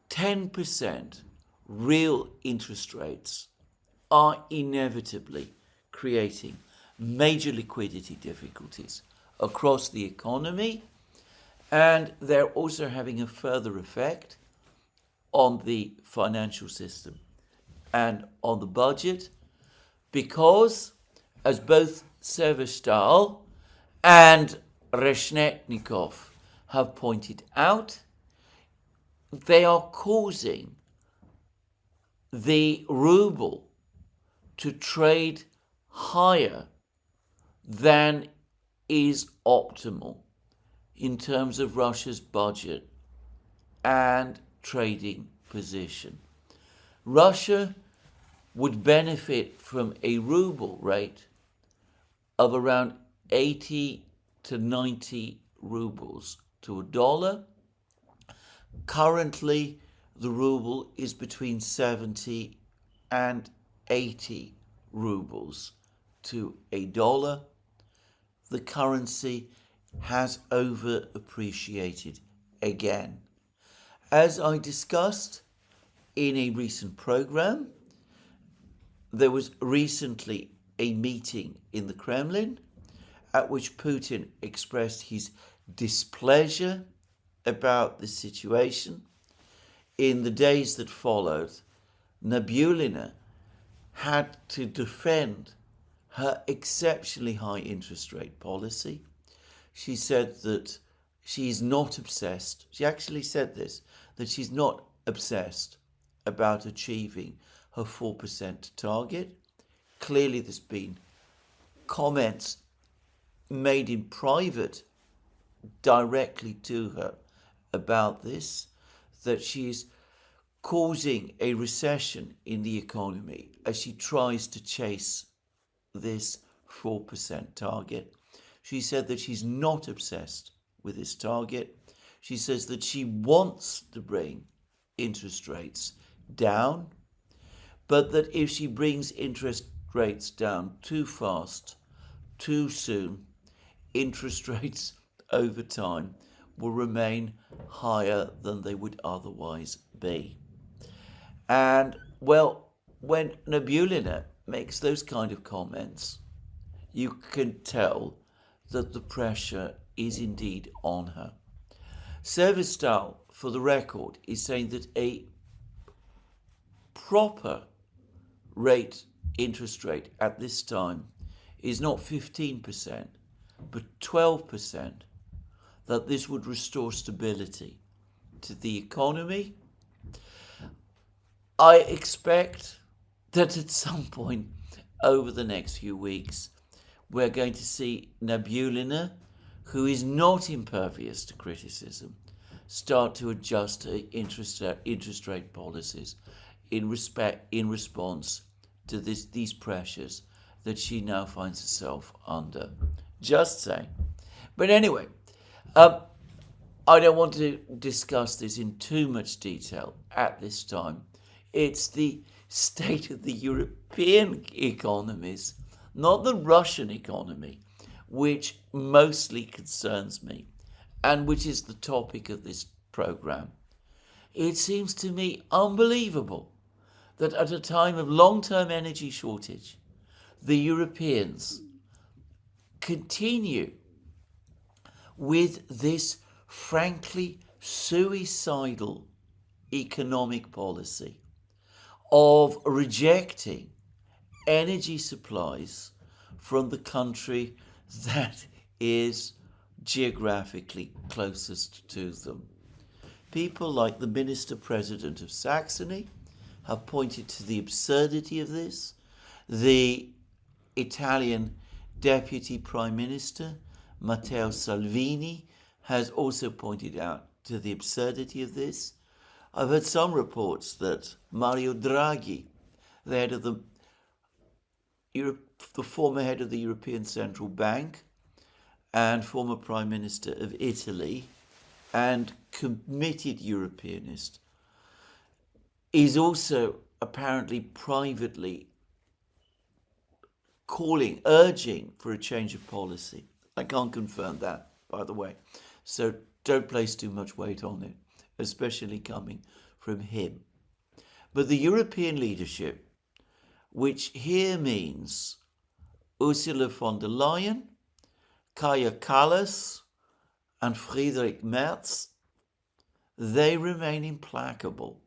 10% real interest rates are inevitably creating major liquidity difficulties across the economy, and they're also having a further effect on the financial system and on the budget, because, as both Severstal and Reshetnikov have pointed out, they are causing the ruble to trade higher than is optimal in terms of Russia's budget and trading position. Russia would benefit from a ruble rate of around 80 to 90 rubles to a dollar. Currently, the ruble is between 70 and 80 rubles to a dollar. The currency has over appreciated again. As I discussed in a recent program, there was recently a meeting in the Kremlin at which Putin expressed his displeasure about the situation. In the days that followed, Nabulina had to defend her exceptionally high interest rate policy. She said that she's not obsessed. She actually said this, that she's not obsessed about achieving her 4% target. Clearly, there's been comments made in private directly to her about this, that she's causing a recession in the economy as she tries to chase this 4% target. She said that she's not obsessed with this target. She says that she wants to bring interest rates down, but that if she brings interest rates down too fast, too soon, interest rates over time will remain higher than they would otherwise be. And, well, when Nabulina makes those kind of comments, you can tell that the pressure is indeed on her. Severstal, for the record, is saying that a proper interest rate at this time is not 15%, but 12%, that this would restore stability to the economy. I expect that at some point over the next few weeks, we're going to see Nabulina, who is not impervious to criticism, start to adjust her interest rate policies in response to these pressures that she now finds herself under. Just saying. But anyway, I don't want to discuss this in too much detail at this time. It's the state of the European economies, not the Russian economy, which mostly concerns me and which is the topic of this program. It seems to me unbelievable that at a time of long-term energy shortage, the Europeans continue with this frankly suicidal economic policy of rejecting energy supplies from the country that is geographically closest to them. People like the Minister-President of Saxony have pointed to the absurdity of this. The Italian Deputy Prime Minister, Matteo Salvini, has also pointed out to the absurdity of this. I've heard some reports that Mario Draghi, the former head of the European Central Bank and former Prime Minister of Italy and committed Europeanist, is also apparently privately urging for a change of policy. I can't confirm that, by the way, so don't place too much weight on it, especially coming from him. But the European leadership, which here means Ursula von der Leyen, Kaja Kallas, and Friedrich Merz, they remain implacable.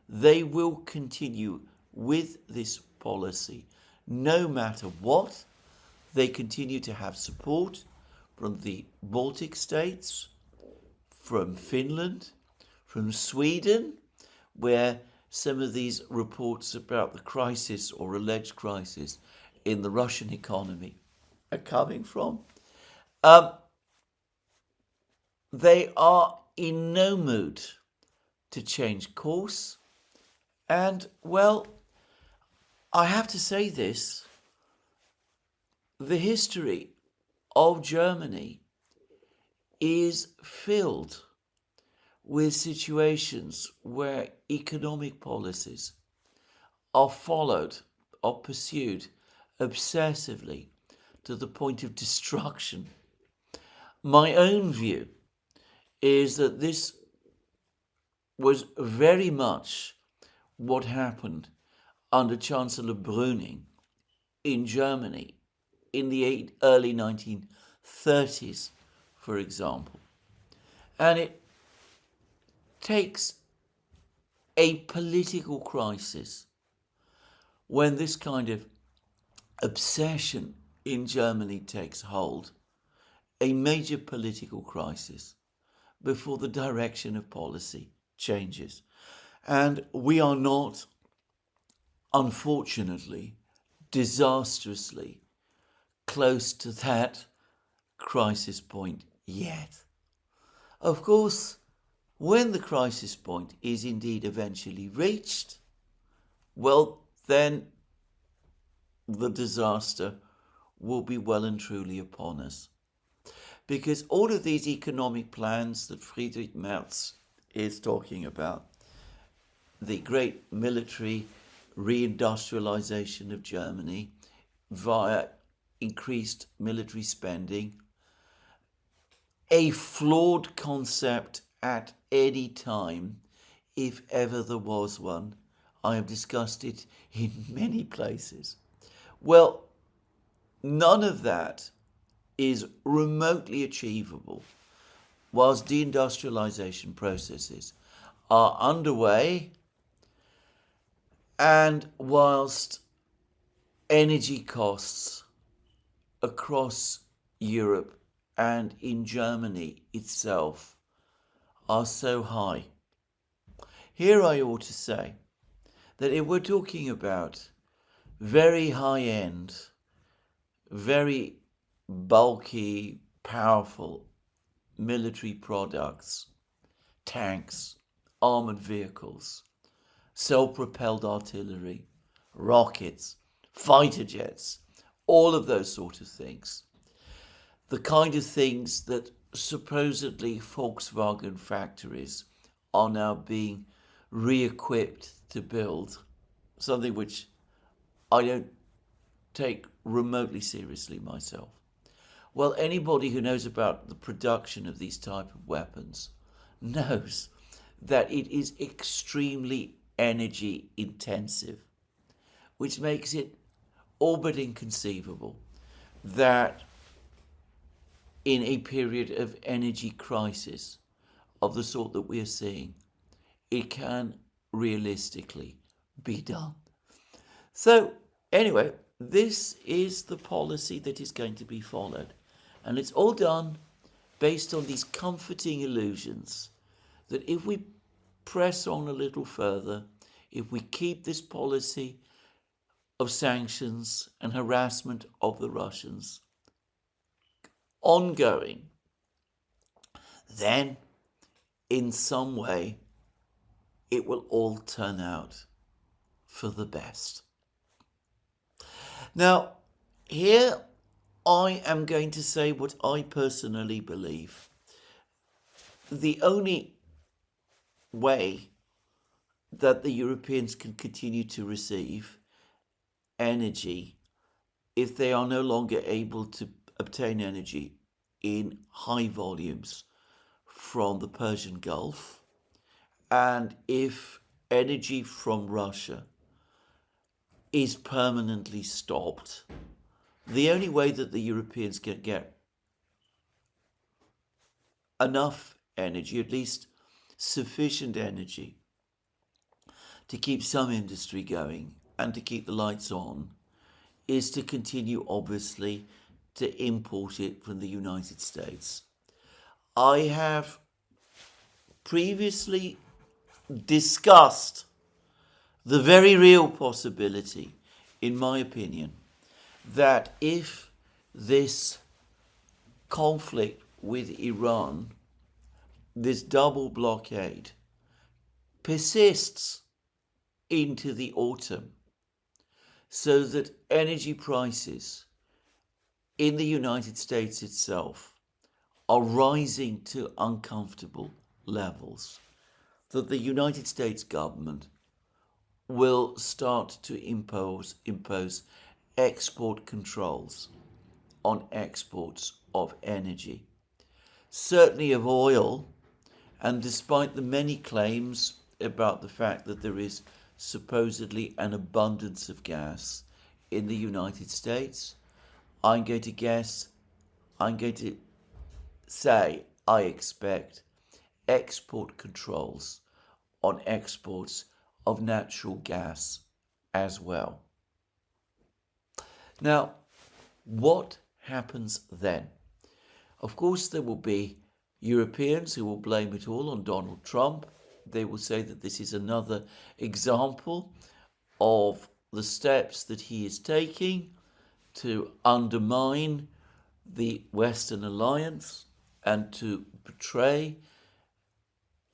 They will continue with this policy no matter what. They continue to have support from the Baltic states, from Finland, from Sweden, where some of these reports about the crisis or alleged crisis in the Russian economy are coming from. They are in no mood to change course. And, well, I have to say this, the history of Germany is filled with situations where economic policies are pursued obsessively to the point of destruction. My own view is that this was very much what happened under Chancellor Brüning in Germany in the early 1930s, for example. And it takes a political crisis when this kind of obsession in Germany takes hold, a major political crisis, before the direction of policy changes. And we are not, unfortunately, disastrously close to that crisis point yet. Of course, when the crisis point is indeed eventually reached, well, then the disaster will be well and truly upon us. Because all of these economic plans that Friedrich Merz is talking about, the great military reindustrialization of Germany via increased military spending, a flawed concept at any time, if ever there was one. I have discussed it in many places. Well, none of that is remotely achievable whilst deindustrialization processes are underway and whilst energy costs across Europe and in Germany itself are so high. Here I ought to say that if we're talking about very high-end, very bulky, powerful military products, tanks, armored vehicles, self-propelled artillery, rockets, fighter jets, all of those sort of things, the kind of things that supposedly Volkswagen factories are now being re-equipped to build, something which I don't take remotely seriously myself. Well, anybody who knows about the production of these type of weapons knows that it is extremely energy intensive, which makes it all but inconceivable that in a period of energy crisis of the sort that we are seeing, it can realistically be done. So anyway, this is the policy that is going to be followed. And it's all done based on these comforting illusions that if we press on a little further, if we keep this policy of sanctions and harassment of the Russians ongoing, then in some way it will all turn out for the best. Now, here I am going to say what I personally believe. The only way that the Europeans can continue to receive energy if they are no longer able to obtain energy in high volumes from the Persian Gulf, and if energy from Russia is permanently stopped, the only way that the Europeans can get enough energy, at least sufficient energy, to keep some industry going and to keep the lights on, is to continue, obviously, to import it from the United States. I have previously discussed the very real possibility, in my opinion, that if this conflict with Iran, this double blockade, persists into the autumn, so that energy prices in the United States itself are rising to uncomfortable levels, that the United States government will start to impose export controls on exports of energy, certainly of oil And despite the many claims about the fact that there is supposedly an abundance of gas in the United States, I'm going to say I expect export controls on exports of natural gas as well. Now, what happens then? Of course, there will be Europeans who will blame it all on Donald Trump. They will say that this is another example of the steps that he is taking to undermine the Western alliance and to betray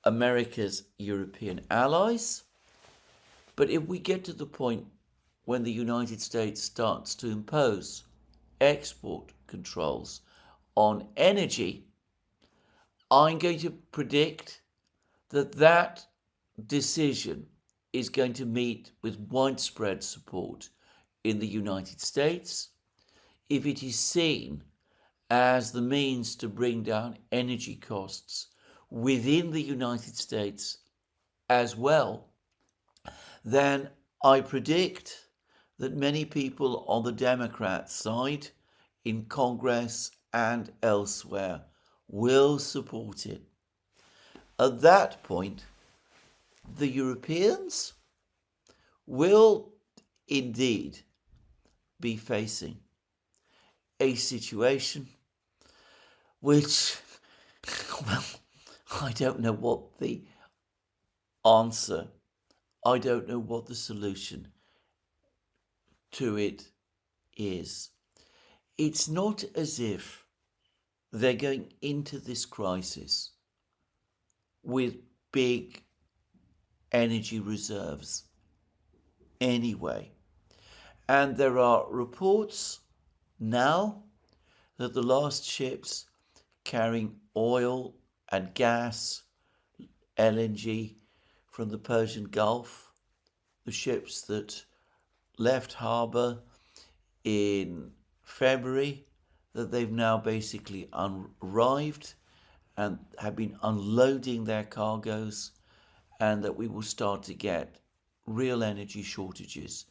America's European allies. But if we get to the point when the United States starts to impose export controls on energy, I'm going to predict that that decision is going to meet with widespread support in the United States if it is seen as the means to bring down energy costs within the United States as well. Then I predict that many people on the Democrat side in Congress and elsewhere will support it. At that point, the Europeans will indeed be facing a situation which, well, I don't know what the answer, I don't know what the solution to it is. It's not as if they're going into this crisis with big energy reserves anyway. And there are reports now that the last ships carrying oil and gas, LNG from the Persian Gulf, the ships that left harbour in February, that they've now basically arrived and have been unloading their cargoes, and that we will start to get real energy shortages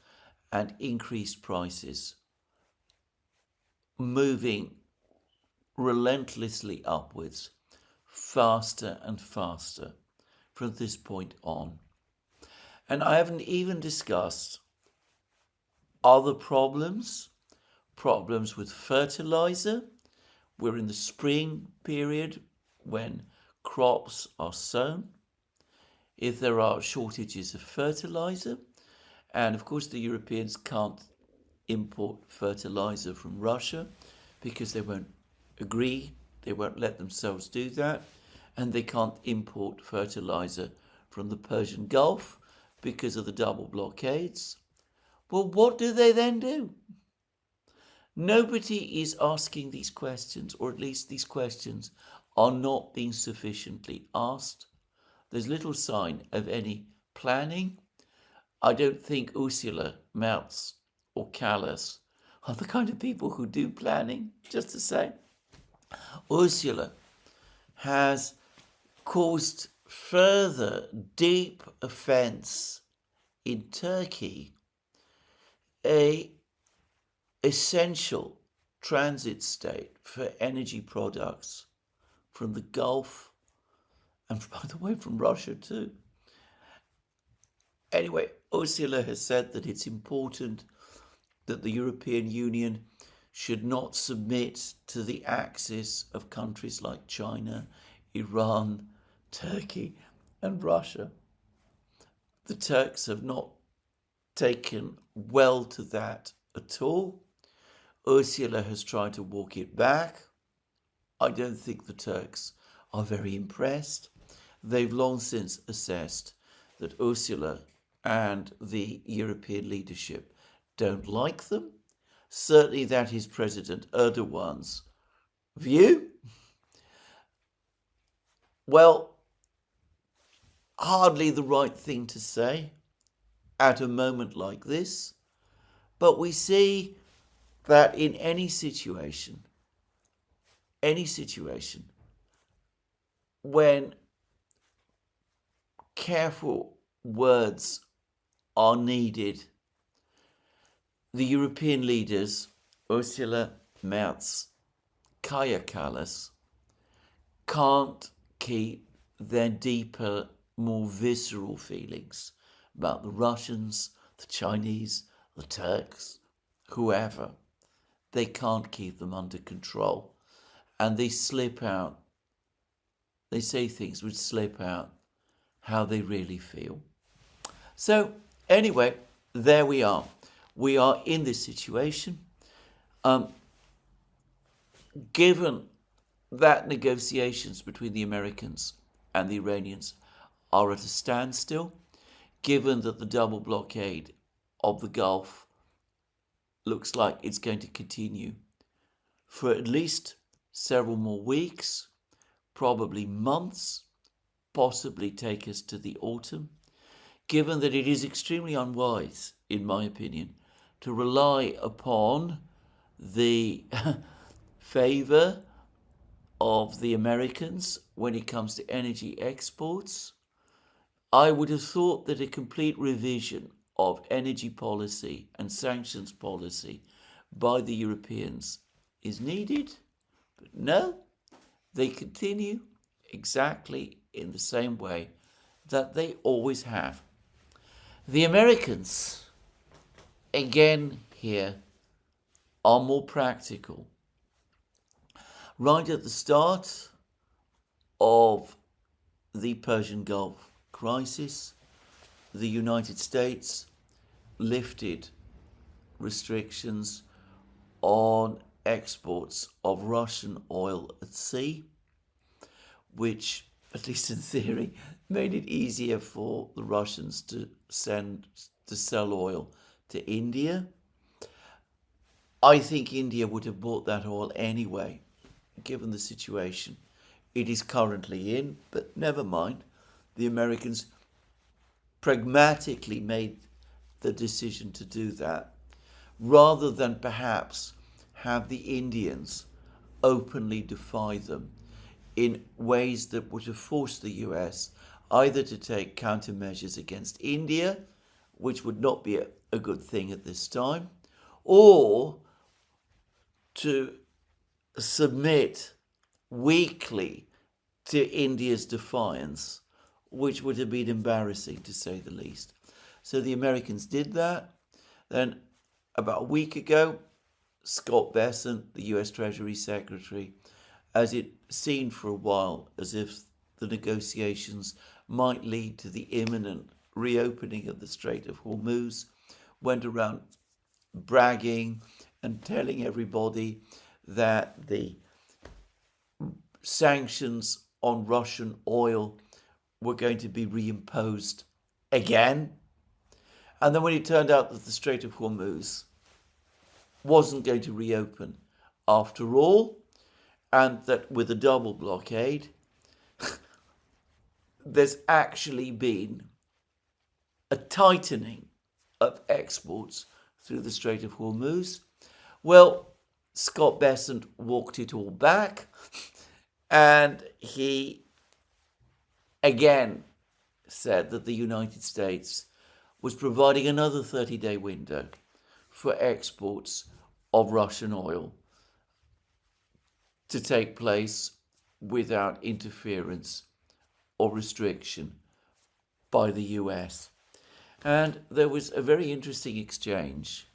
and increased prices moving relentlessly upwards, faster and faster from this point on. And I haven't even discussed other problems with fertilizer. We're in the spring period when crops are sown. If there are shortages of fertilizer, and of course the Europeans can't import fertilizer from Russia because they won't agree, they won't let themselves do that, and they can't import fertilizer from the Persian Gulf because of the double blockades. Well, what do they then do? Nobody is asking these questions, or at least these questions are not being sufficiently asked. There's little sign of any planning. I don't think Ursula, Merz or Callas are the kind of people who do planning, just to say. Ursula has caused further deep offence in Turkey, a essential transit state for energy products from the Gulf and, by the way, from Russia too. Anyway, Ursula has said that it's important that the European Union should not submit to the axis of countries like China, Iran, Turkey and Russia. The Turks have not taken well to that at all. Ursula has tried to walk it back. I don't think the Turks are very impressed. They've long since assessed that Ursula and the European leadership don't like them. Certainly that is President Erdogan's view. Well, hardly the right thing to say at a moment like this, but we see that in any situation when careful words are needed. The European leaders, Ursula, Merz, Kaja Kallas, can't keep their deeper, more visceral feelings about the Russians, the Chinese, the Turks, whoever. They can't keep them under control. And they slip out. They say things which slip out how they really feel. So, anyway, there we are. We are in this situation. Given that negotiations between the Americans and the Iranians are at a standstill, given that the double blockade of the Gulf looks like it's going to continue for at least several more weeks, probably months, possibly take us to the autumn, given that it is extremely unwise, in my opinion, to rely upon the favor of the Americans when it comes to energy exports. I would have thought that a complete revision of energy policy and sanctions policy by the Europeans is needed, but no, they continue exactly in the same way that they always have. The Americans, again here, are more practical. Right at the start of the Persian Gulf crisis, the United States lifted restrictions on exports of Russian oil at sea, which, at least in theory, made it easier for the Russians to sell oil to India. I think India would have bought that oil anyway, given the situation it is currently in, but never mind. The Americans pragmatically made the decision to do that, rather than perhaps have the Indians openly defy them in ways that would have forced the US either to take countermeasures against India, which would not be a good thing at this time, or to submit weakly to India's defiance, which would have been embarrassing to say the least. So the Americans did that. Then about a week ago, Scott Bessent, the US Treasury Secretary, as it seemed for a while as if the negotiations might lead to the imminent reopening of the Strait of Hormuz, went around bragging and telling everybody that the sanctions on Russian oil were going to be reimposed again. And then when it turned out that the Strait of Hormuz wasn't going to reopen after all, and that with a double blockade, there's actually been a tightening of exports through the Strait of Hormuz. Well, Scott Bessent walked it all back, and he again said that the United States was providing another 30-day window for exports of Russian oil to take place without interference or restriction by the US. And there was a very interesting exchange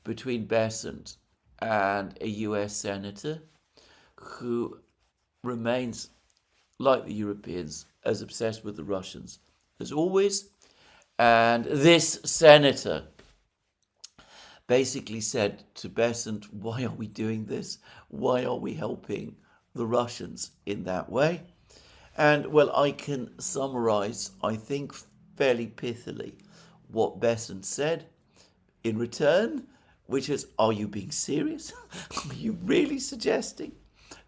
between Bessent and a US senator who remains, like the Europeans, as obsessed with the Russians as always. And this senator basically said to Bessent, why are we doing this? Why are we helping the Russians in that way? And, well, I can summarize, I think, fairly pithily what Bessent said in return, which is, are you being serious? Are you really suggesting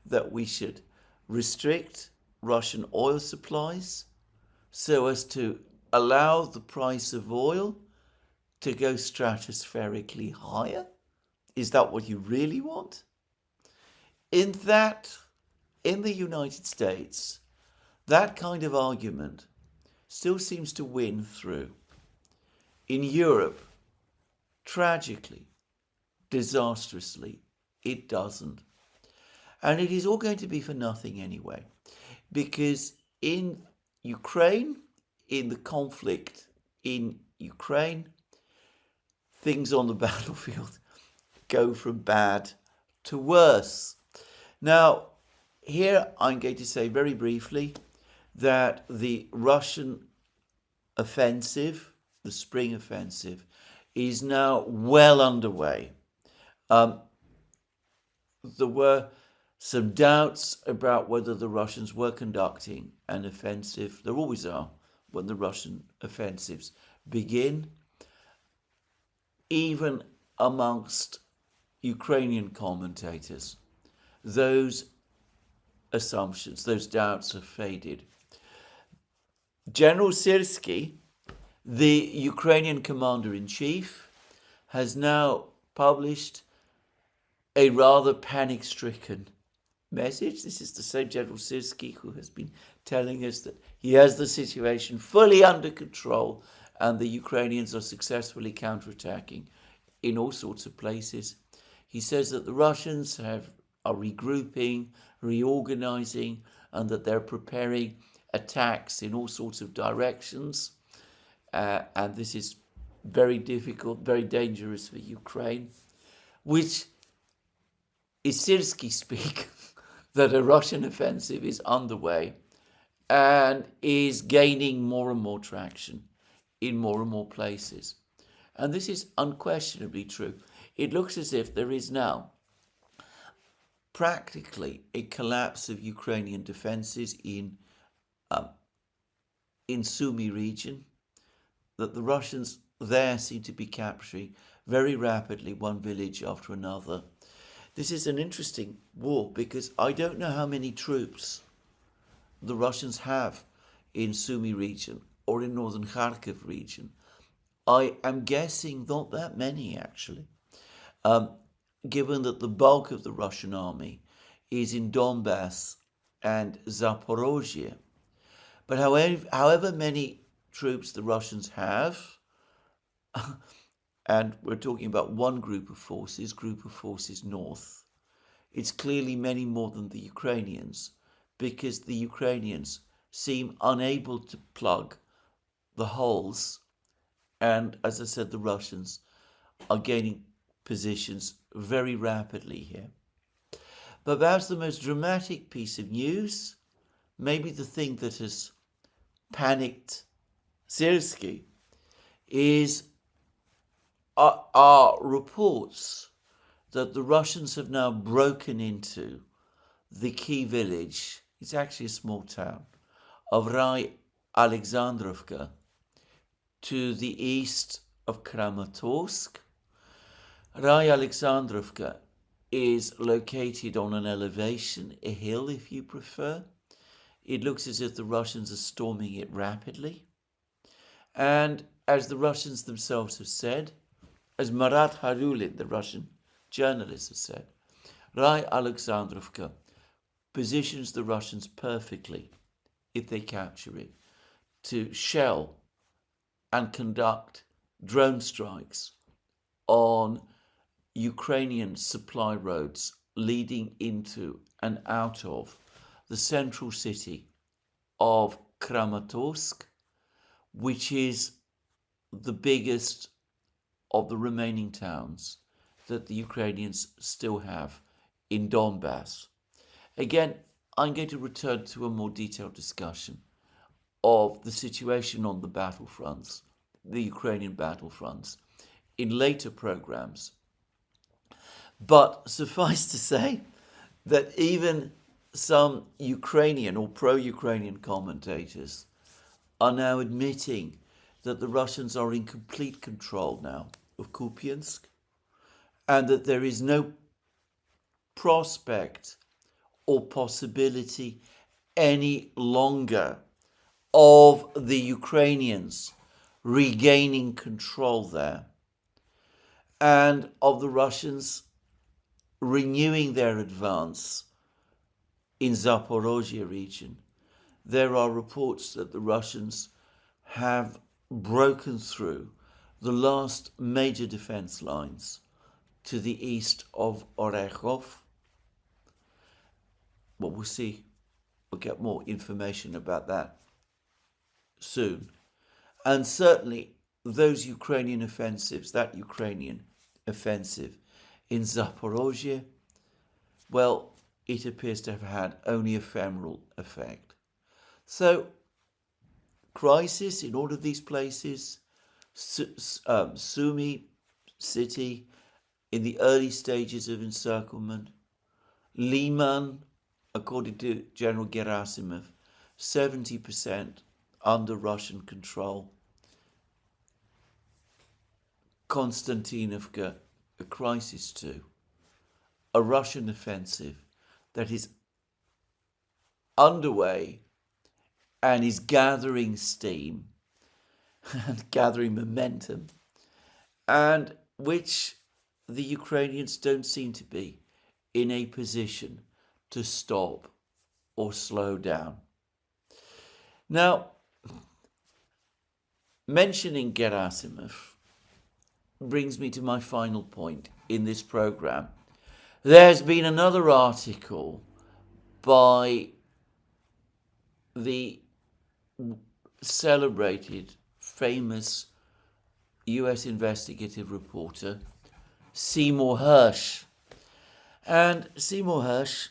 that we should restrict Russian oil supplies so as to allow the price of oil to go stratospherically higher? Is that what you really want? In the United States, that kind of argument still seems to win through. In Europe, tragically, disastrously, it doesn't. And it is all going to be for nothing anyway, because in Ukraine, in the conflict in Ukraine, things on the battlefield go from bad to worse. Now, here I'm going to say very briefly that the Russian offensive, the spring offensive, is now well underway. There were some doubts about whether the Russians were conducting an offensive. There always are when the Russian offensives begin, even amongst Ukrainian commentators. Those assumptions, those doubts have faded. General Syrsky, the Ukrainian commander-in-chief, has now published a rather panic-stricken message. This is the same General Syrsky who has been telling us that he has the situation fully under control and the Ukrainians are successfully counterattacking in all sorts of places. He says that the Russians are regrouping, reorganizing, and that they're preparing attacks in all sorts of directions. And this is very difficult, very dangerous for Ukraine, which is Syrsky speak that a Russian offensive is underway and is gaining more and more traction in more and more places. And this is unquestionably true. It looks as if there is now practically a collapse of Ukrainian defenses in Sumy region, that the Russians there seem to be capturing very rapidly one village after another. This is an interesting war because I don't know how many troops the Russians have in Sumy region or in northern Kharkiv region. I am guessing not that many, actually, given that the bulk of the Russian army is in Donbass and Zaporozhye. But however many troops the Russians have, and we're talking about one group of forces north, it's clearly many more than the Ukrainians, because the Ukrainians seem unable to plug the holes. And as I said, the Russians are gaining positions very rapidly here. But perhaps the most dramatic piece of news, maybe the thing that has panicked Syrsky, are reports that the Russians have now broken into the key village, it's actually a small town, of Rai Alexandrovka, to the east of Kramatorsk. Rai Alexandrovka is located on an elevation, a hill if you prefer. It looks as if the Russians are storming it rapidly. And as the Russians themselves have said, as Marat Harulin, the Russian journalist, has said, Rai Alexandrovka positions the Russians perfectly, if they capture it, to shell and conduct drone strikes on Ukrainian supply roads leading into and out of the central city of Kramatorsk, which is the biggest of the remaining towns that the Ukrainians still have in Donbass. Again, I'm going to return to a more detailed discussion of the situation on the battlefronts, the Ukrainian battlefronts, in later programs. But suffice to say that even some Ukrainian or pro-Ukrainian commentators are now admitting that the Russians are in complete control now of Kupiansk and that there is no prospect or possibility any longer of the Ukrainians regaining control there and of the Russians renewing their advance in Zaporozhye region. There are reports that the Russians have broken through the last major defense lines to the east of Orechov. Well, we'll see. We'll get more information about that soon. And certainly those Ukrainian offensives, that Ukrainian offensive in Zaporozhye, well, it appears to have had only ephemeral effect. So, crisis in all of these places, Sumy city in the early stages of encirclement, Liman, according to General Gerasimov, 70% under Russian control. Konstantinovka, a crisis too. A Russian offensive that is underway and is gathering steam and gathering momentum, and which the Ukrainians don't seem to be in a position to stop or slow down. Now, mentioning Gerasimov brings me to my final point in this program. There's been another article by the celebrated, famous US investigative reporter Seymour Hersh. And Seymour Hersh